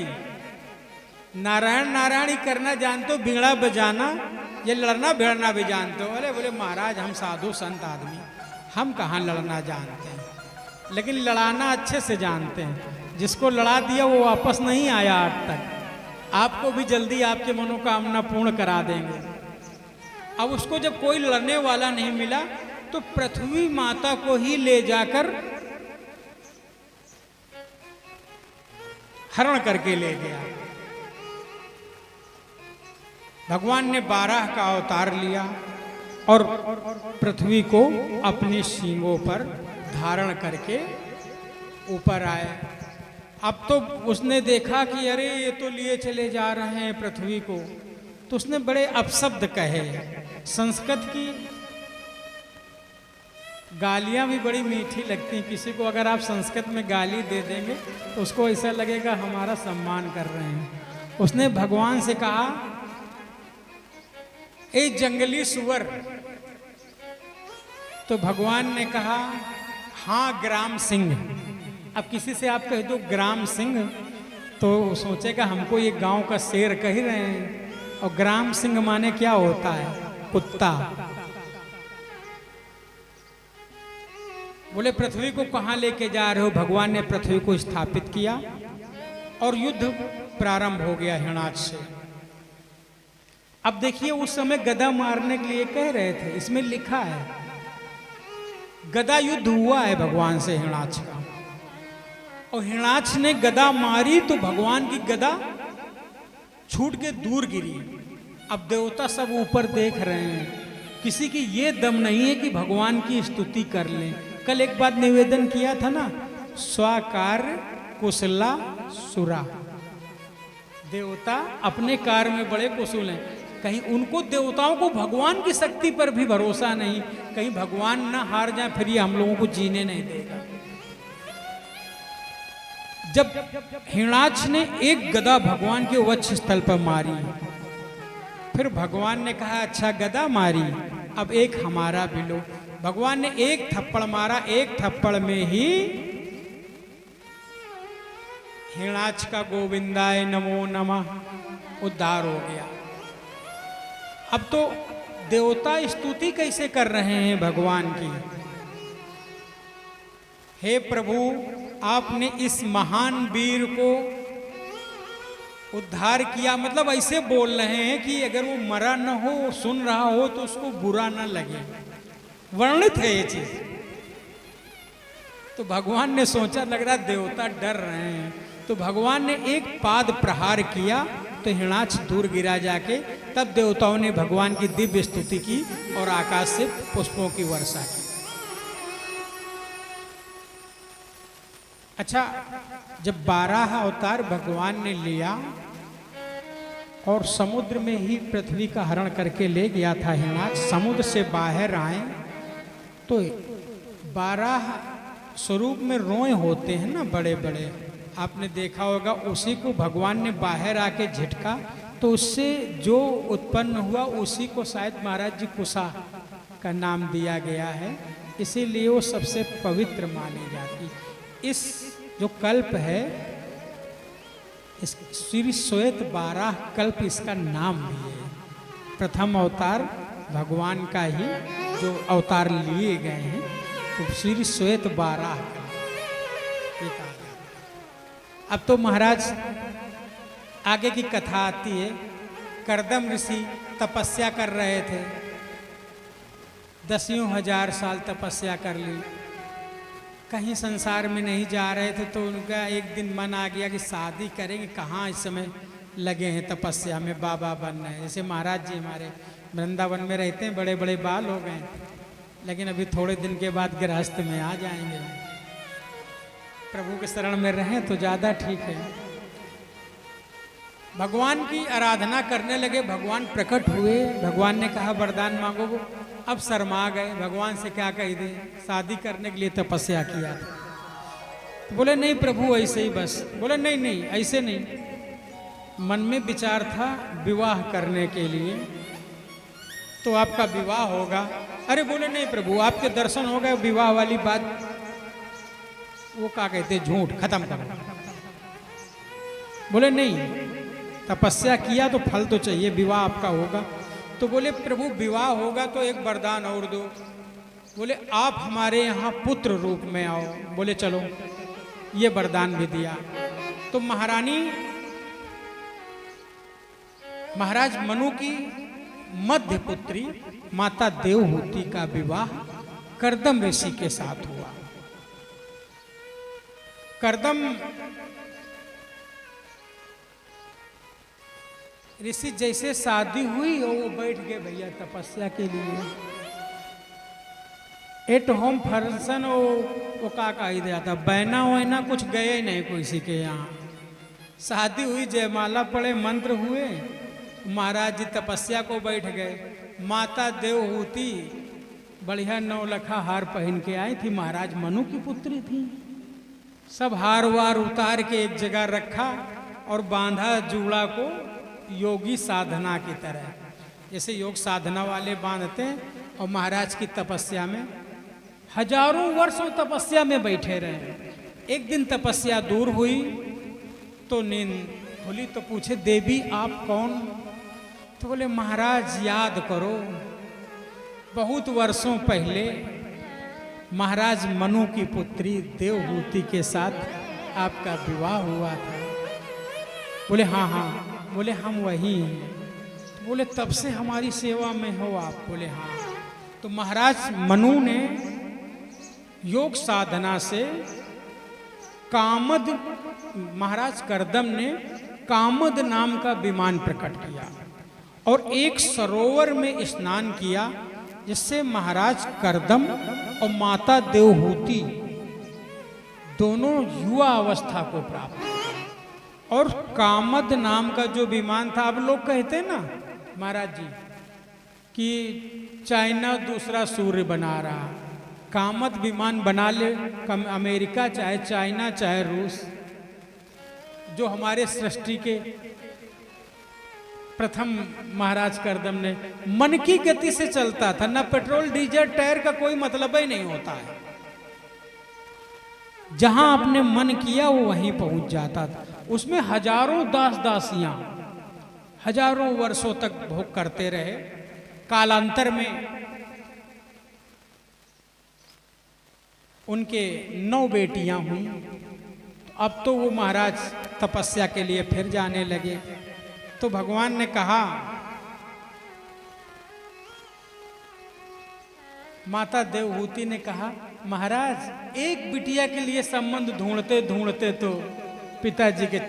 नारायण नारायण ही करना जानते हो, बीड़ा बजाना, ये लड़ना भिड़ना भी जानते हो? बोले महाराज हम साधु संत आदमी, हम कहाँ लड़ना जानते हैं, लेकिन लड़ाना अच्छे से जानते हैं। जिसको लड़ा दिया वो वापस नहीं आया आज तक। आपको भी जल्दी आपके मनोकामना पूर्ण करा देंगे। अब उसको जब कोई लड़ने वाला नहीं मिला तो पृथ्वी माता को ही ले जाकर हरण करके ले गया। भगवान ने 12 का अवतार लिया और पृथ्वी को अपनी सींगों पर धारण करके ऊपर आए। अब तो उसने देखा कि अरे ये तो लिए चले जा रहे हैं पृथ्वी को, तो उसने बड़े अपशब्द कहे। संस्कृत की गालियां भी बड़ी मीठी लगती हैं। किसी को अगर आप संस्कृत में गाली दे देंगे तो उसको ऐसा लगेगा हमारा सम्मान कर रहे हैं। उसने भगवान से कहा, ए जंगली सुअर। तो भगवान ने कहा, हाँ ग्राम सिंह। अब किसी से आप कह दो ग्राम सिंह तो सोचेगा हमको ये गांव का शेर कह रहे हैं, और ग्राम सिंह माने क्या होता है? कुत्ता। बोले पृथ्वी को कहां लेके जा रहे हो? भगवान ने पृथ्वी को स्थापित किया और युद्ध प्रारंभ हो गया हिरण्याक्ष से। अब देखिए उस समय गदा मारने के लिए कह रहे थे, इसमें लिखा है गदा युद्ध हुआ है भगवान से हिरण्याक्ष का, और हिरण्याक्ष ने गदा मारी तो भगवान की गदा छूट के दूर गिरी। अब देवता सब ऊपर देख रहे हैं, किसी की ये दम नहीं है कि भगवान की स्तुति कर लें। कल एक बात निवेदन किया था ना, स्वाकार कुशला सुरा। देवता अपने कार्य में बड़े कुशल हैं, कहीं उनको देवताओं को भगवान की शक्ति पर भी भरोसा नहीं, कहीं भगवान ना हार जाए फिर ये हम लोगों को जीने नहीं देगा। जब हिरण्याक्ष ने एक गदा भगवान के वक्ष स्थल पर मारी, फिर भगवान ने कहा अच्छा गदा मारी, अब एक हमारा भी लो। भगवान ने एक थप्पड़ मारा, एक थप्पड़ में ही हिरण्याक्ष का गोविंदाय नमो नमः उद्धार हो गया। अब तो देवता स्तुति कैसे कर रहे हैं भगवान की, हे प्रभु आपने इस महान वीर को उद्धार किया। मतलब ऐसे बोल रहे हैं कि अगर वो मरा न हो, सुन रहा हो तो उसको बुरा न लगे। वर्णित है ये चीज। तो भगवान ने सोचा, लग रहा देवता डर रहे हैं, तो भगवान ने एक पाद प्रहार किया तो हिरणाक्ष दूर गिरा जाके। तब देवताओं ने भगवान की दिव्य स्तुति की और आकाश से पुष्पों की वर्षा की। अच्छा, जब 12 अवतार भगवान ने लिया और समुद्र में ही पृथ्वी का हरण करके ले गया था हिरणाक्ष, समुद्र से बाहर आए तो 12 स्वरूप में रोए होते हैं ना बड़े बड़े, आपने देखा होगा। उसी को भगवान ने बाहर आके झटका तो उससे जो उत्पन्न हुआ उसी को शायद महाराज जी कुशा का नाम दिया गया है, इसीलिए वो सबसे पवित्र मानी जाती। इस जो कल्प है, इस श्री श्वेत 12 कल्प इसका नाम भी है। प्रथम अवतार भगवान का ही जो अवतार लिए गए हैं, तो श्री श्वेत 12 ये कहा। अब तो महाराज आगे की कथा आती है। करदम ऋषि तपस्या कर रहे थे, 10,000 साल तपस्या कर ली, कहीं संसार में नहीं जा रहे थे। तो उनका एक दिन मन आ गया कि शादी करेंगे, कहाँ इस समय लगे हैं तपस्या में, बाबा बन रहे हैं। जैसे महाराज जी हमारे वृंदावन में रहते हैं, बड़े बड़े बाल हो गए, लेकिन अभी थोड़े दिन के बाद गृहस्थ में आ जाएंगे। प्रभु के शरण में रहें तो ज़्यादा ठीक है। भगवान की आराधना करने लगे, भगवान प्रकट हुए, भगवान ने कहा वरदान मांगो। अब शर्मा गए, भगवान से क्या कह दें, शादी करने के लिए तपस्या किया था। तो बोले नहीं प्रभु ऐसे ही बस। बोले नहीं नहीं ऐसे नहीं, मन में विचार था विवाह करने के लिए, तो आपका विवाह होगा। अरे बोले नहीं प्रभु आपके दर्शन हो गए, विवाह वाली बात वो क्या कहते, झूठ, खत्म करो। बोले नहीं, तपस्या किया तो फल तो चाहिए, विवाह आपका होगा। तो बोले प्रभु विवाह होगा तो एक वरदान और दो। बोले आप हमारे यहाँ पुत्र रूप में आओ। बोले चलो, ये वरदान भी दिया। तो महाराज मनु की मध्य पुत्री माता देवहूति का विवाह करदम ऋषि के साथ हुआ। करदम ऋषि जैसे शादी हुई वो बैठ गए भैया तपस्या के लिए। एट होम फंक्शन वो का कही दिया था, बहना वहना कुछ गए नहीं किसी के यहाँ। शादी हुई, जयमाला पड़े, मंत्र हुए, महाराज जी तपस्या को बैठ गए। माता देवहूति बढ़िया 9 लखा हार पहन के आई थी, महाराज मनु की पुत्री थी। सब हार वार उतार के एक जगह रखा और बांधा जूड़ा को योगी साधना की तरह, जैसे योग साधना वाले बांधते हैं। और महाराज की तपस्या में हजारों वर्षों तपस्या में बैठे रहे। एक दिन तपस्या दूर हुई तो नींद खुली, तो पूछे देवी आप कौन? तो बोले महाराज याद करो, बहुत वर्षों पहले महाराज मनु की पुत्री देवहूति के साथ आपका विवाह हुआ था। बोले हाँ हाँ। बोले हम वही हैं। तो बोले तब से हमारी सेवा में हो आप? बोले हाँ। तो महाराज मनु ने योग साधना से कामद, महाराज करदम ने कामद नाम का विमान प्रकट किया और एक सरोवर में स्नान किया, जिससे महाराज करदम और माता देवहूति दोनों युवा अवस्था को प्राप्त हुआ। और कामद नाम का जो विमान था, अब लोग कहते हैं ना महाराज जी कि चाइना दूसरा सूर्य बना रहा, कामद विमान बना ले अमेरिका चाहे चाइना चाहे रूस, जो हमारे सृष्टि के प्रथम महाराज करदम ने मन की गति से चलता था, ना पेट्रोल डीजल टायर का कोई मतलब ही नहीं होता है। जहां आपने मन किया वो वहीं पहुंच जाता था। उसमें हजारों दास दासियां हजारों वर्षों तक भोग करते रहे। कालांतर में उनके 9 बेटियां हुई। अब तो वो महाराज तपस्या के लिए फिर जाने लगे। तो भगवान ने कहा, माता देवहूति ने कहा महाराज एक बिटिया के लिए संबंध ढूंढते ढूंढते तो पिताजी के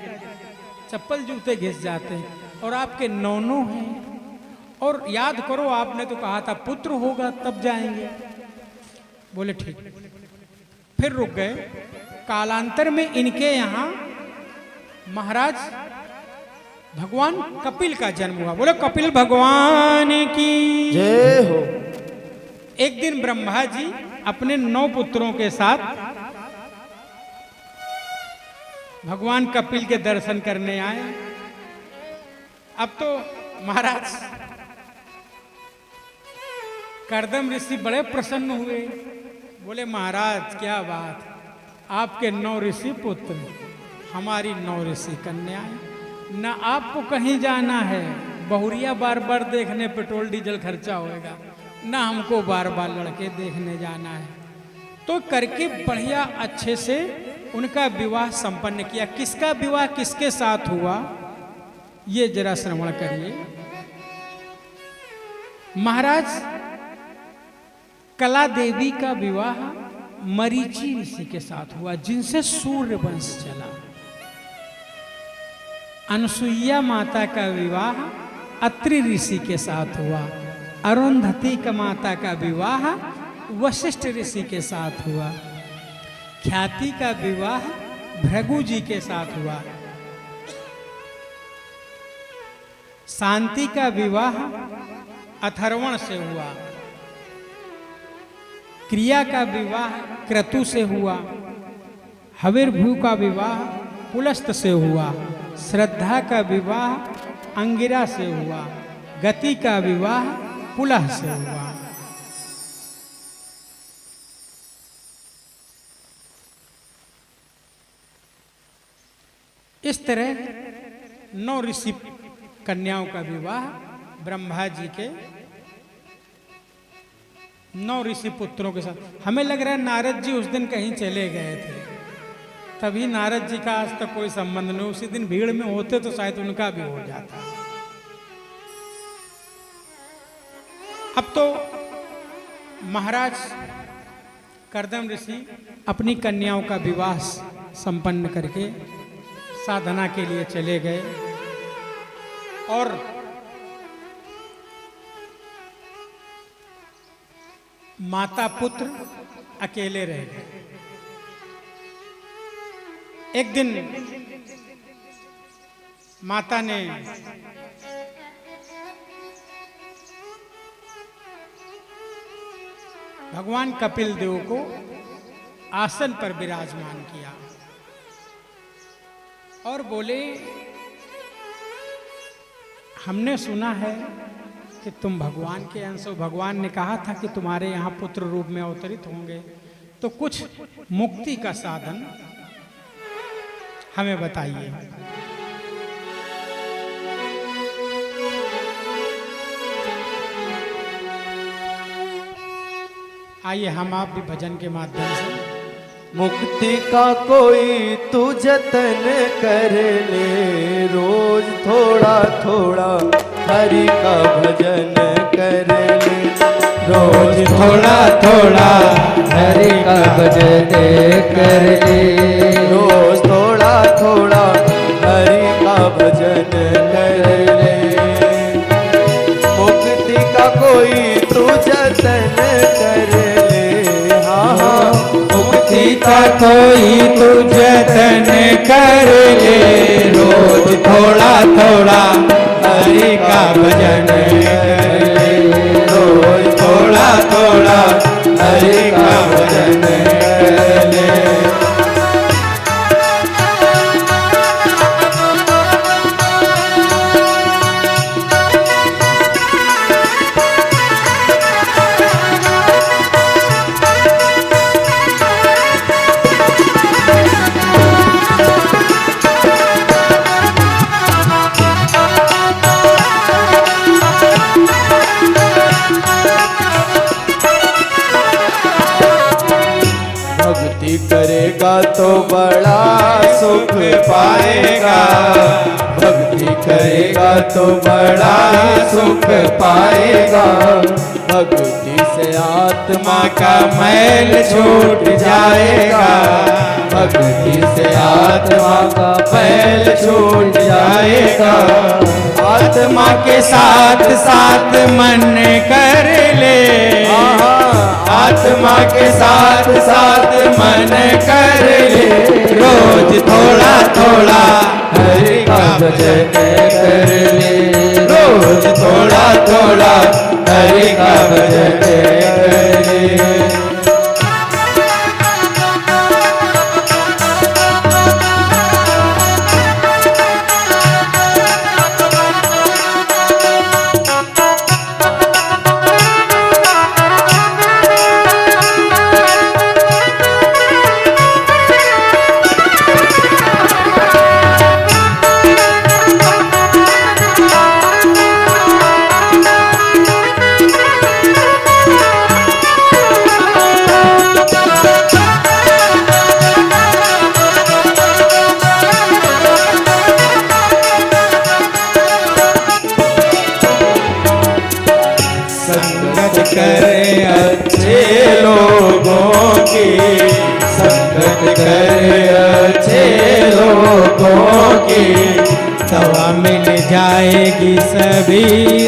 चप्पल जूते घिस जाते हैं और आपके नौनों हैं। और याद करो आपने तो कहा था पुत्र होगा तब जाएंगे। बोले ठीक। फिर रुक गए। कालांतर में इनके यहाँ महाराज भगवान कपिल का जन्म हुआ। बोले कपिल भगवान की जय हो। एक दिन ब्रह्मा जी अपने 9 पुत्रों के साथ भगवान कपिल के दर्शन करने आए। अब तो महाराज कर्दम ऋषि बड़े प्रसन्न हुए। बोले महाराज क्या बात, आपके 9 ऋषि पुत्र, हमारी 9 ऋषि कन्याएं, न आपको कहीं जाना है, बहुरिया बार बार देखने पेट्रोल डीजल खर्चा होएगा, न हमको बार बार लड़के देखने जाना है। तो करके बढ़िया अच्छे से उनका विवाह संपन्न किया। किसका विवाह किसके साथ हुआ ये जरा श्रवण करिए। महाराज कला देवी का विवाह मरीचि ऋषि के साथ हुआ, जिनसे सूर्य वंश चला। अनसुईया माता का विवाह अत्रि ऋषि के साथ हुआ। अरुंधति का माता का विवाह वशिष्ठ ऋषि के साथ हुआ। ख्याति का विवाह भृगु जी के साथ हुआ। शांति का विवाह अथर्वण से हुआ। क्रिया का विवाह क्रतु से हुआ। हविर्भू का विवाह पुलस्त से हुआ। श्रद्धा का विवाह अंगिरा से हुआ। गति का विवाह पुलह से हुआ। इस तरह 9 ऋषि कन्याओं का विवाह ब्रह्मा जी के 9 ऋषि पुत्रों के साथ। हमें लग रहा है नारद जी उस दिन कहीं चले गए थे, तभी नारद जी का आज तक कोई संबंध नहीं। उसी दिन भीड़ में होते तो शायद उनका भी हो जाता। अब तो महाराज कर्दम ऋषि अपनी कन्याओं का विवाह संपन्न करके साधना के लिए चले गए और माता पुत्र अकेले रह गए। एक दिन माता ने भगवान कपिल देव को आसन पर विराजमान किया और बोले, हमने सुना है कि तुम भगवान के अंश हो। भगवान ने कहा था कि तुम्हारे यहाँ पुत्र रूप में अवतरित होंगे, तो कुछ मुक्ति का साधन हमें बताइए। आइए हम आप भी भजन के माध्यम से। मुक्ति का कोई तू जतन कर ले, रोज थोड़ा थोड़ा हरि का भजन कर ले। रोज थोड़ा थोड़ा हरि का भजन कर ले। रोज थोड़ा थोड़ा हरि का भजन कर ले। मुक्ति का कोई तू जतन कर ले। हाँ हाँ, मुक्ति का कोई तू जतन कर ले। रोज थोड़ा थोड़ा हरि का भजन कर ले। रोज थोड़ा थोड़ा हरि का भजन कर ले। करेगा तो बड़ा सुख पाएगा, भक्ति करेगा तो बड़ा सुख पाएगा। भक्ति से आत्मा का मैल छूट जाएगा, भक्ति से आत्मा का मैल छूट जाएगा। आत्मा के साथ साथ मन कर ले, आत्मा के साथ साथ मन कर ले, रोज थोड़ा थोड़ा हरि का भजन कर ले, रोज थोड़ा थोड़ा हरि का भजन कर ले। संगत करे अच्छे लोगों की, संगत करे अच्छे लोगों की, दवा मिल जाएगी सभी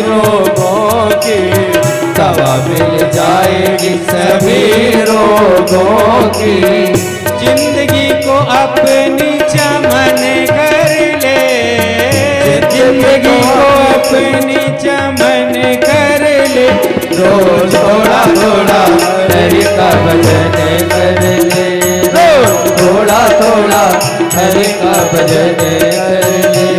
रोगों की, दवा मिल जाएगी सभी रोगों की। जिंदगी को अपनी चमन कर ले, जिंदगी को अपनी चमन कर ले, रोज थोड़ा थोड़ा हरि का भजन कर ले, रोज थोड़ा थोड़ा हरि का भजन कर ले।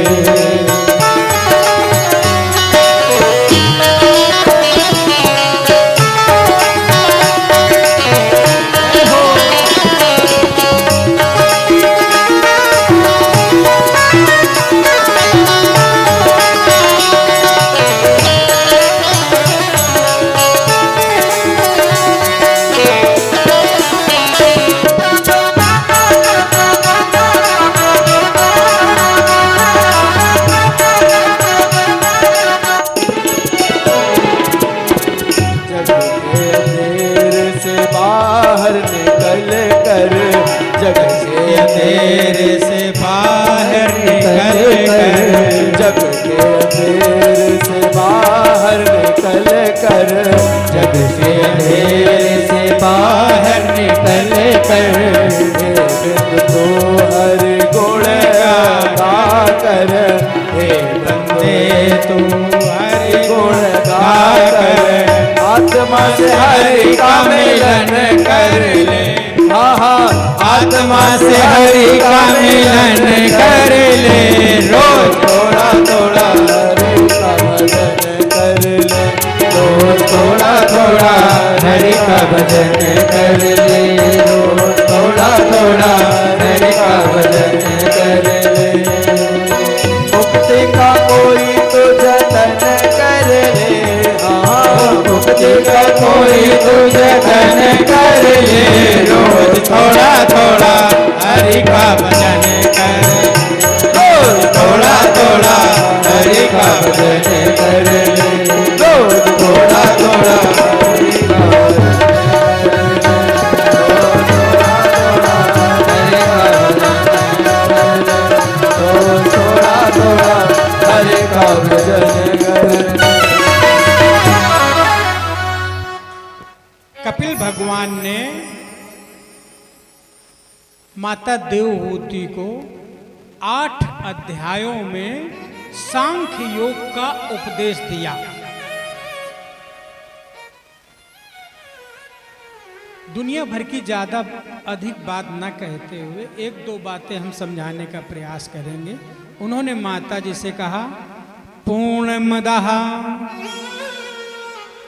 जग के अंधेरे से बाहर निकल कर, जग के अंधेरे से बाहर निकल कर, जग के अंधेरे से बाहर निकल कर, तो हर गुण गा कर, हे बंदे तू हरि गुण गा कर, आत्मा से हरि का मिलन कर ले। आत्मा से हरि का मिलन कर ले, रोज थोड़ा थोड़ा हरि का भजन कर ले, रोज थोड़ा थोड़ा हरि का भजन कर ले, रोज थोड़ा थोड़ा हरि का भजन कर ले। मुक्ति का कोई तो जतन कर ले, मुक्ति का कोई तो जतन कर ले, रोज थोड़ा थोड़ा हरि का भजन कर, रोज थोड़ा थोड़ा हरि का भजन कर ले, रोज थोड़ा थोड़ा हरि का भजन कर। कपिल भगवान ने माता देवहूति को 8 अध्यायों में सांख्य योग का उपदेश दिया। दुनिया भर की ज्यादा अधिक बात न कहते हुए 1-2 बातें हम समझाने का प्रयास करेंगे। उन्होंने माता जी से कहा, पूर्णमदः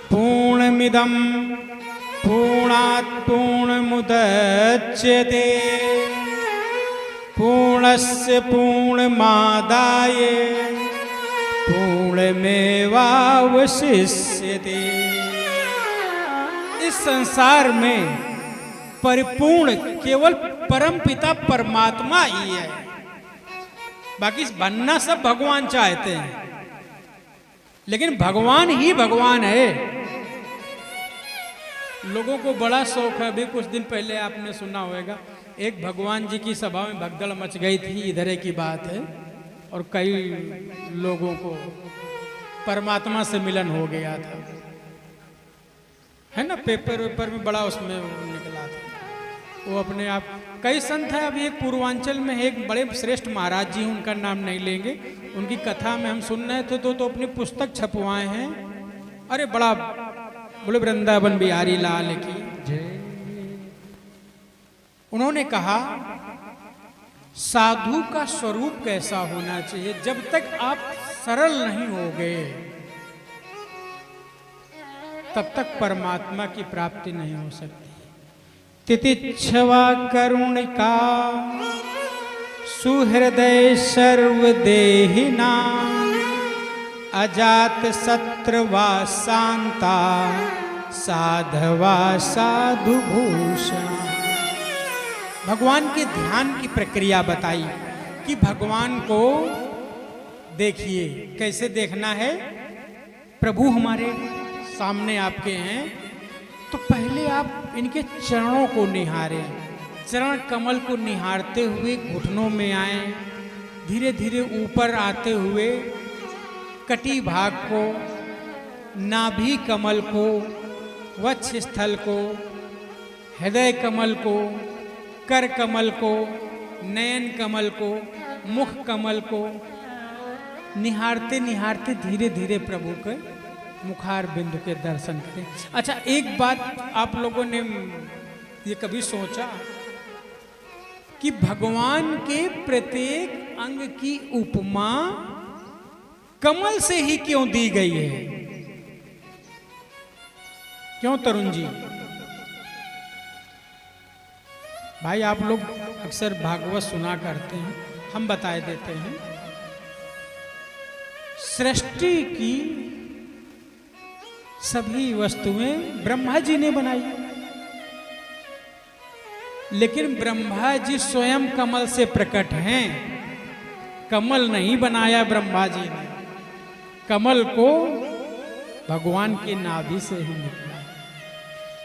पूर्णमिदं पूर्णात् पूर्णमुदच्यते पूर्णस्य पूर्णमादाय पूर्णमेवावशिष्यते। इस संसार में परिपूर्ण केवल परम पिता परमात्मा ही है। बाकी बनना सब भगवान चाहते हैं, लेकिन भगवान ही भगवान है। लोगों को बड़ा शौक है। अभी कुछ दिन पहले आपने सुना होगा, एक भगवान जी की सभा में भगदड़ मच गई थी, इधर की बात है, और कई लोगों को परमात्मा से मिलन हो गया था, है ना। पेपर वेपर में बड़ा उसमें निकला था। वो अपने आप कई संत हैं। अभी एक पूर्वांचल में एक बड़े श्रेष्ठ महाराज जी, उनका नाम नहीं लेंगे, उनकी कथा में हम सुन रहे थे तो अपनी पुस्तक छपवाए हैं। अरे बड़ा बोले वृंदावन बिहारी लाल की जय। उन्होंने कहा साधु का स्वरूप कैसा होना चाहिए, जब तक आप सरल नहीं होगे तब तक परमात्मा की प्राप्ति नहीं हो सकती। तितिक्षवा करुणिका सुहृदय सर्वदेहिना अजात शत्रुवा शांता साधवा साधु भूषण। भगवान के ध्यान की प्रक्रिया बताई कि भगवान को देखिए, कैसे देखना है। प्रभु हमारे सामने आपके हैं, तो पहले आप इनके चरणों को निहारें। चरण कमल को निहारते हुए घुटनों में आए, धीरे धीरे ऊपर आते हुए कटी भाग को, नाभि कमल को, वक्ष स्थल को, हृदय कमल को, कर कमल को, नयन कमल को, मुख कमल को निहारते निहारते धीरे धीरे प्रभु के मुखार बिंदु के दर्शन करें। अच्छा, एक बात आप लोगों ने ये कभी सोचा कि भगवान के प्रत्येक अंग की उपमा कमल से ही क्यों दी गई है? क्यों तरुण जी? भाई आप लोग अक्सर भागवत सुना करते हैं, हम बताए देते हैं। सृष्टि की सभी वस्तुएं ब्रह्मा जी ने बनाई, लेकिन ब्रह्मा जी स्वयं कमल से प्रकट हैं। कमल नहीं बनाया ब्रह्मा जी ने, कमल को भगवान की नाभि से ही निकला।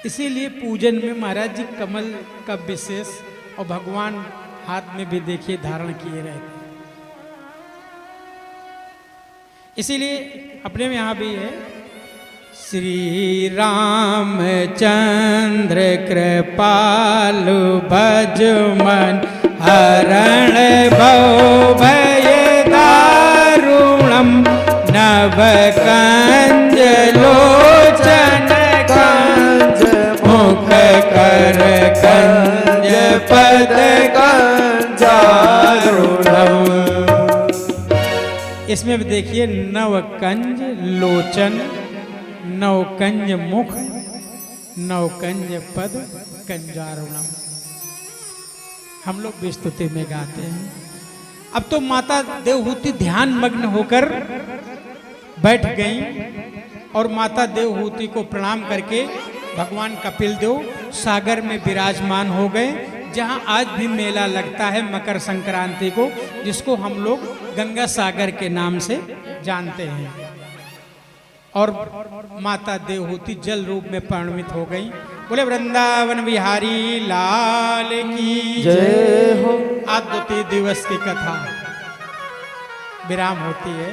इसीलिए पूजन में महाराज जी कमल का विशेष, और भगवान हाथ में भी देखिए धारण किए रहते। इसीलिए अपने में यहां भी है, श्री रामचंद्र कृपालु भजमन हरण भव भय दारुणम नव कंज लोचन कंज मुख कर कंज पद कंजारुणम। इसमें भी देखिए, नवकंज लोचन, नवकंज मुख, नवकंज पद कंजारुणम। हम लोग भी स्तुति में गाते हैं। अब तो माता देवहूति ध्यान मग्न होकर बैठ गई, और माता देवहूति को प्रणाम करके भगवान कपिल देव सागर में विराजमान हो गए, जहां आज भी मेला लगता है मकर संक्रांति को, जिसको हम लोग गंगा सागर के नाम से जानते हैं। और माता देवहूति जल रूप में परिणमित हो गई। बोले वृंदावन बिहारी लाल की जय हो। आज द्वितीय दिवस की कथा विराम होती है।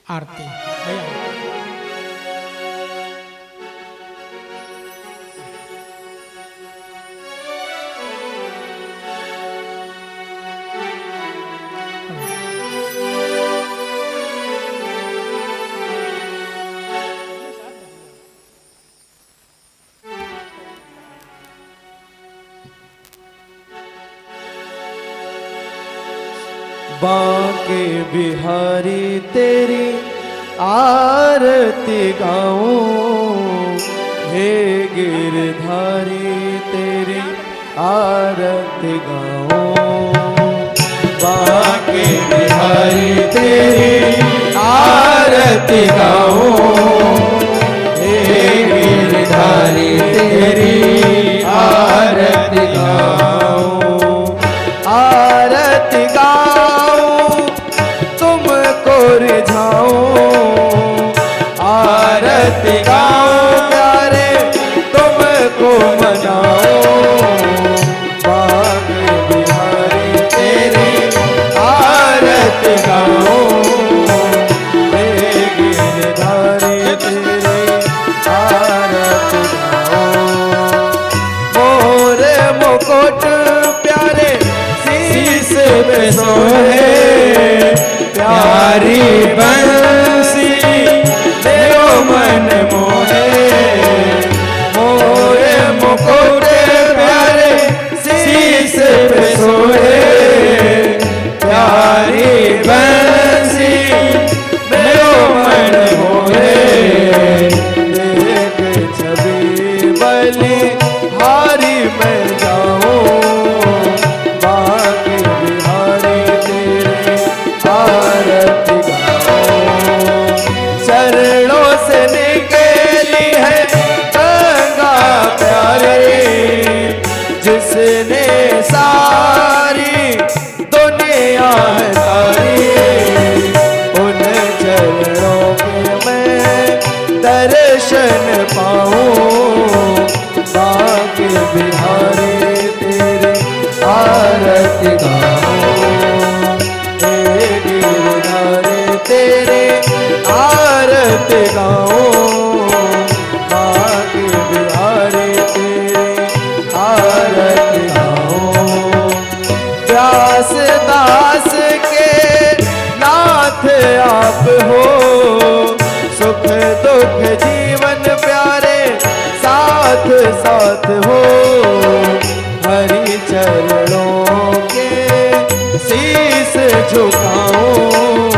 आरती भैया। बांके बिहारी तेरी आरती गाऊं, हे गिरधारी तेरी आरती गाऊं। बांके बिहारी तेरी आरती गाऊं, हे गिरधारी तेरी गाऊं, आरती गाऊं प्यारे तुमको मनाऊं, बाग बिहारी तेरी आरती गाऊं, गिरधारी तेरी आरती गाऊं, मोर मुकुट प्यारे शीश पे सोहे, प्यारी बंसी देव मन मोहे, मोरे मुकुट प्यारे शीश पे सोहे, प्यारी बंसी देव मन मोहे, देख छवि बलि हारी मैं जाऊं, बाकी बिहारी तेरे आरती गाऊं, चरणों से निकली है गंगा प्यारी, जिसने सारी दुनिया है तारी, उन चरणों के मैं दर्शन पाऊं, बाकी बिहारी तेरे आरती गाऊं, हे गिरधारी तेरे आरती गाऊं, बाकी बिहारी तेरे आरती गाऊं, व्यास दास के नाथ आप हो, सुख दुख जीवन प्यारे साथ साथ हो, हरि चरणों के शीश झुकाऊं,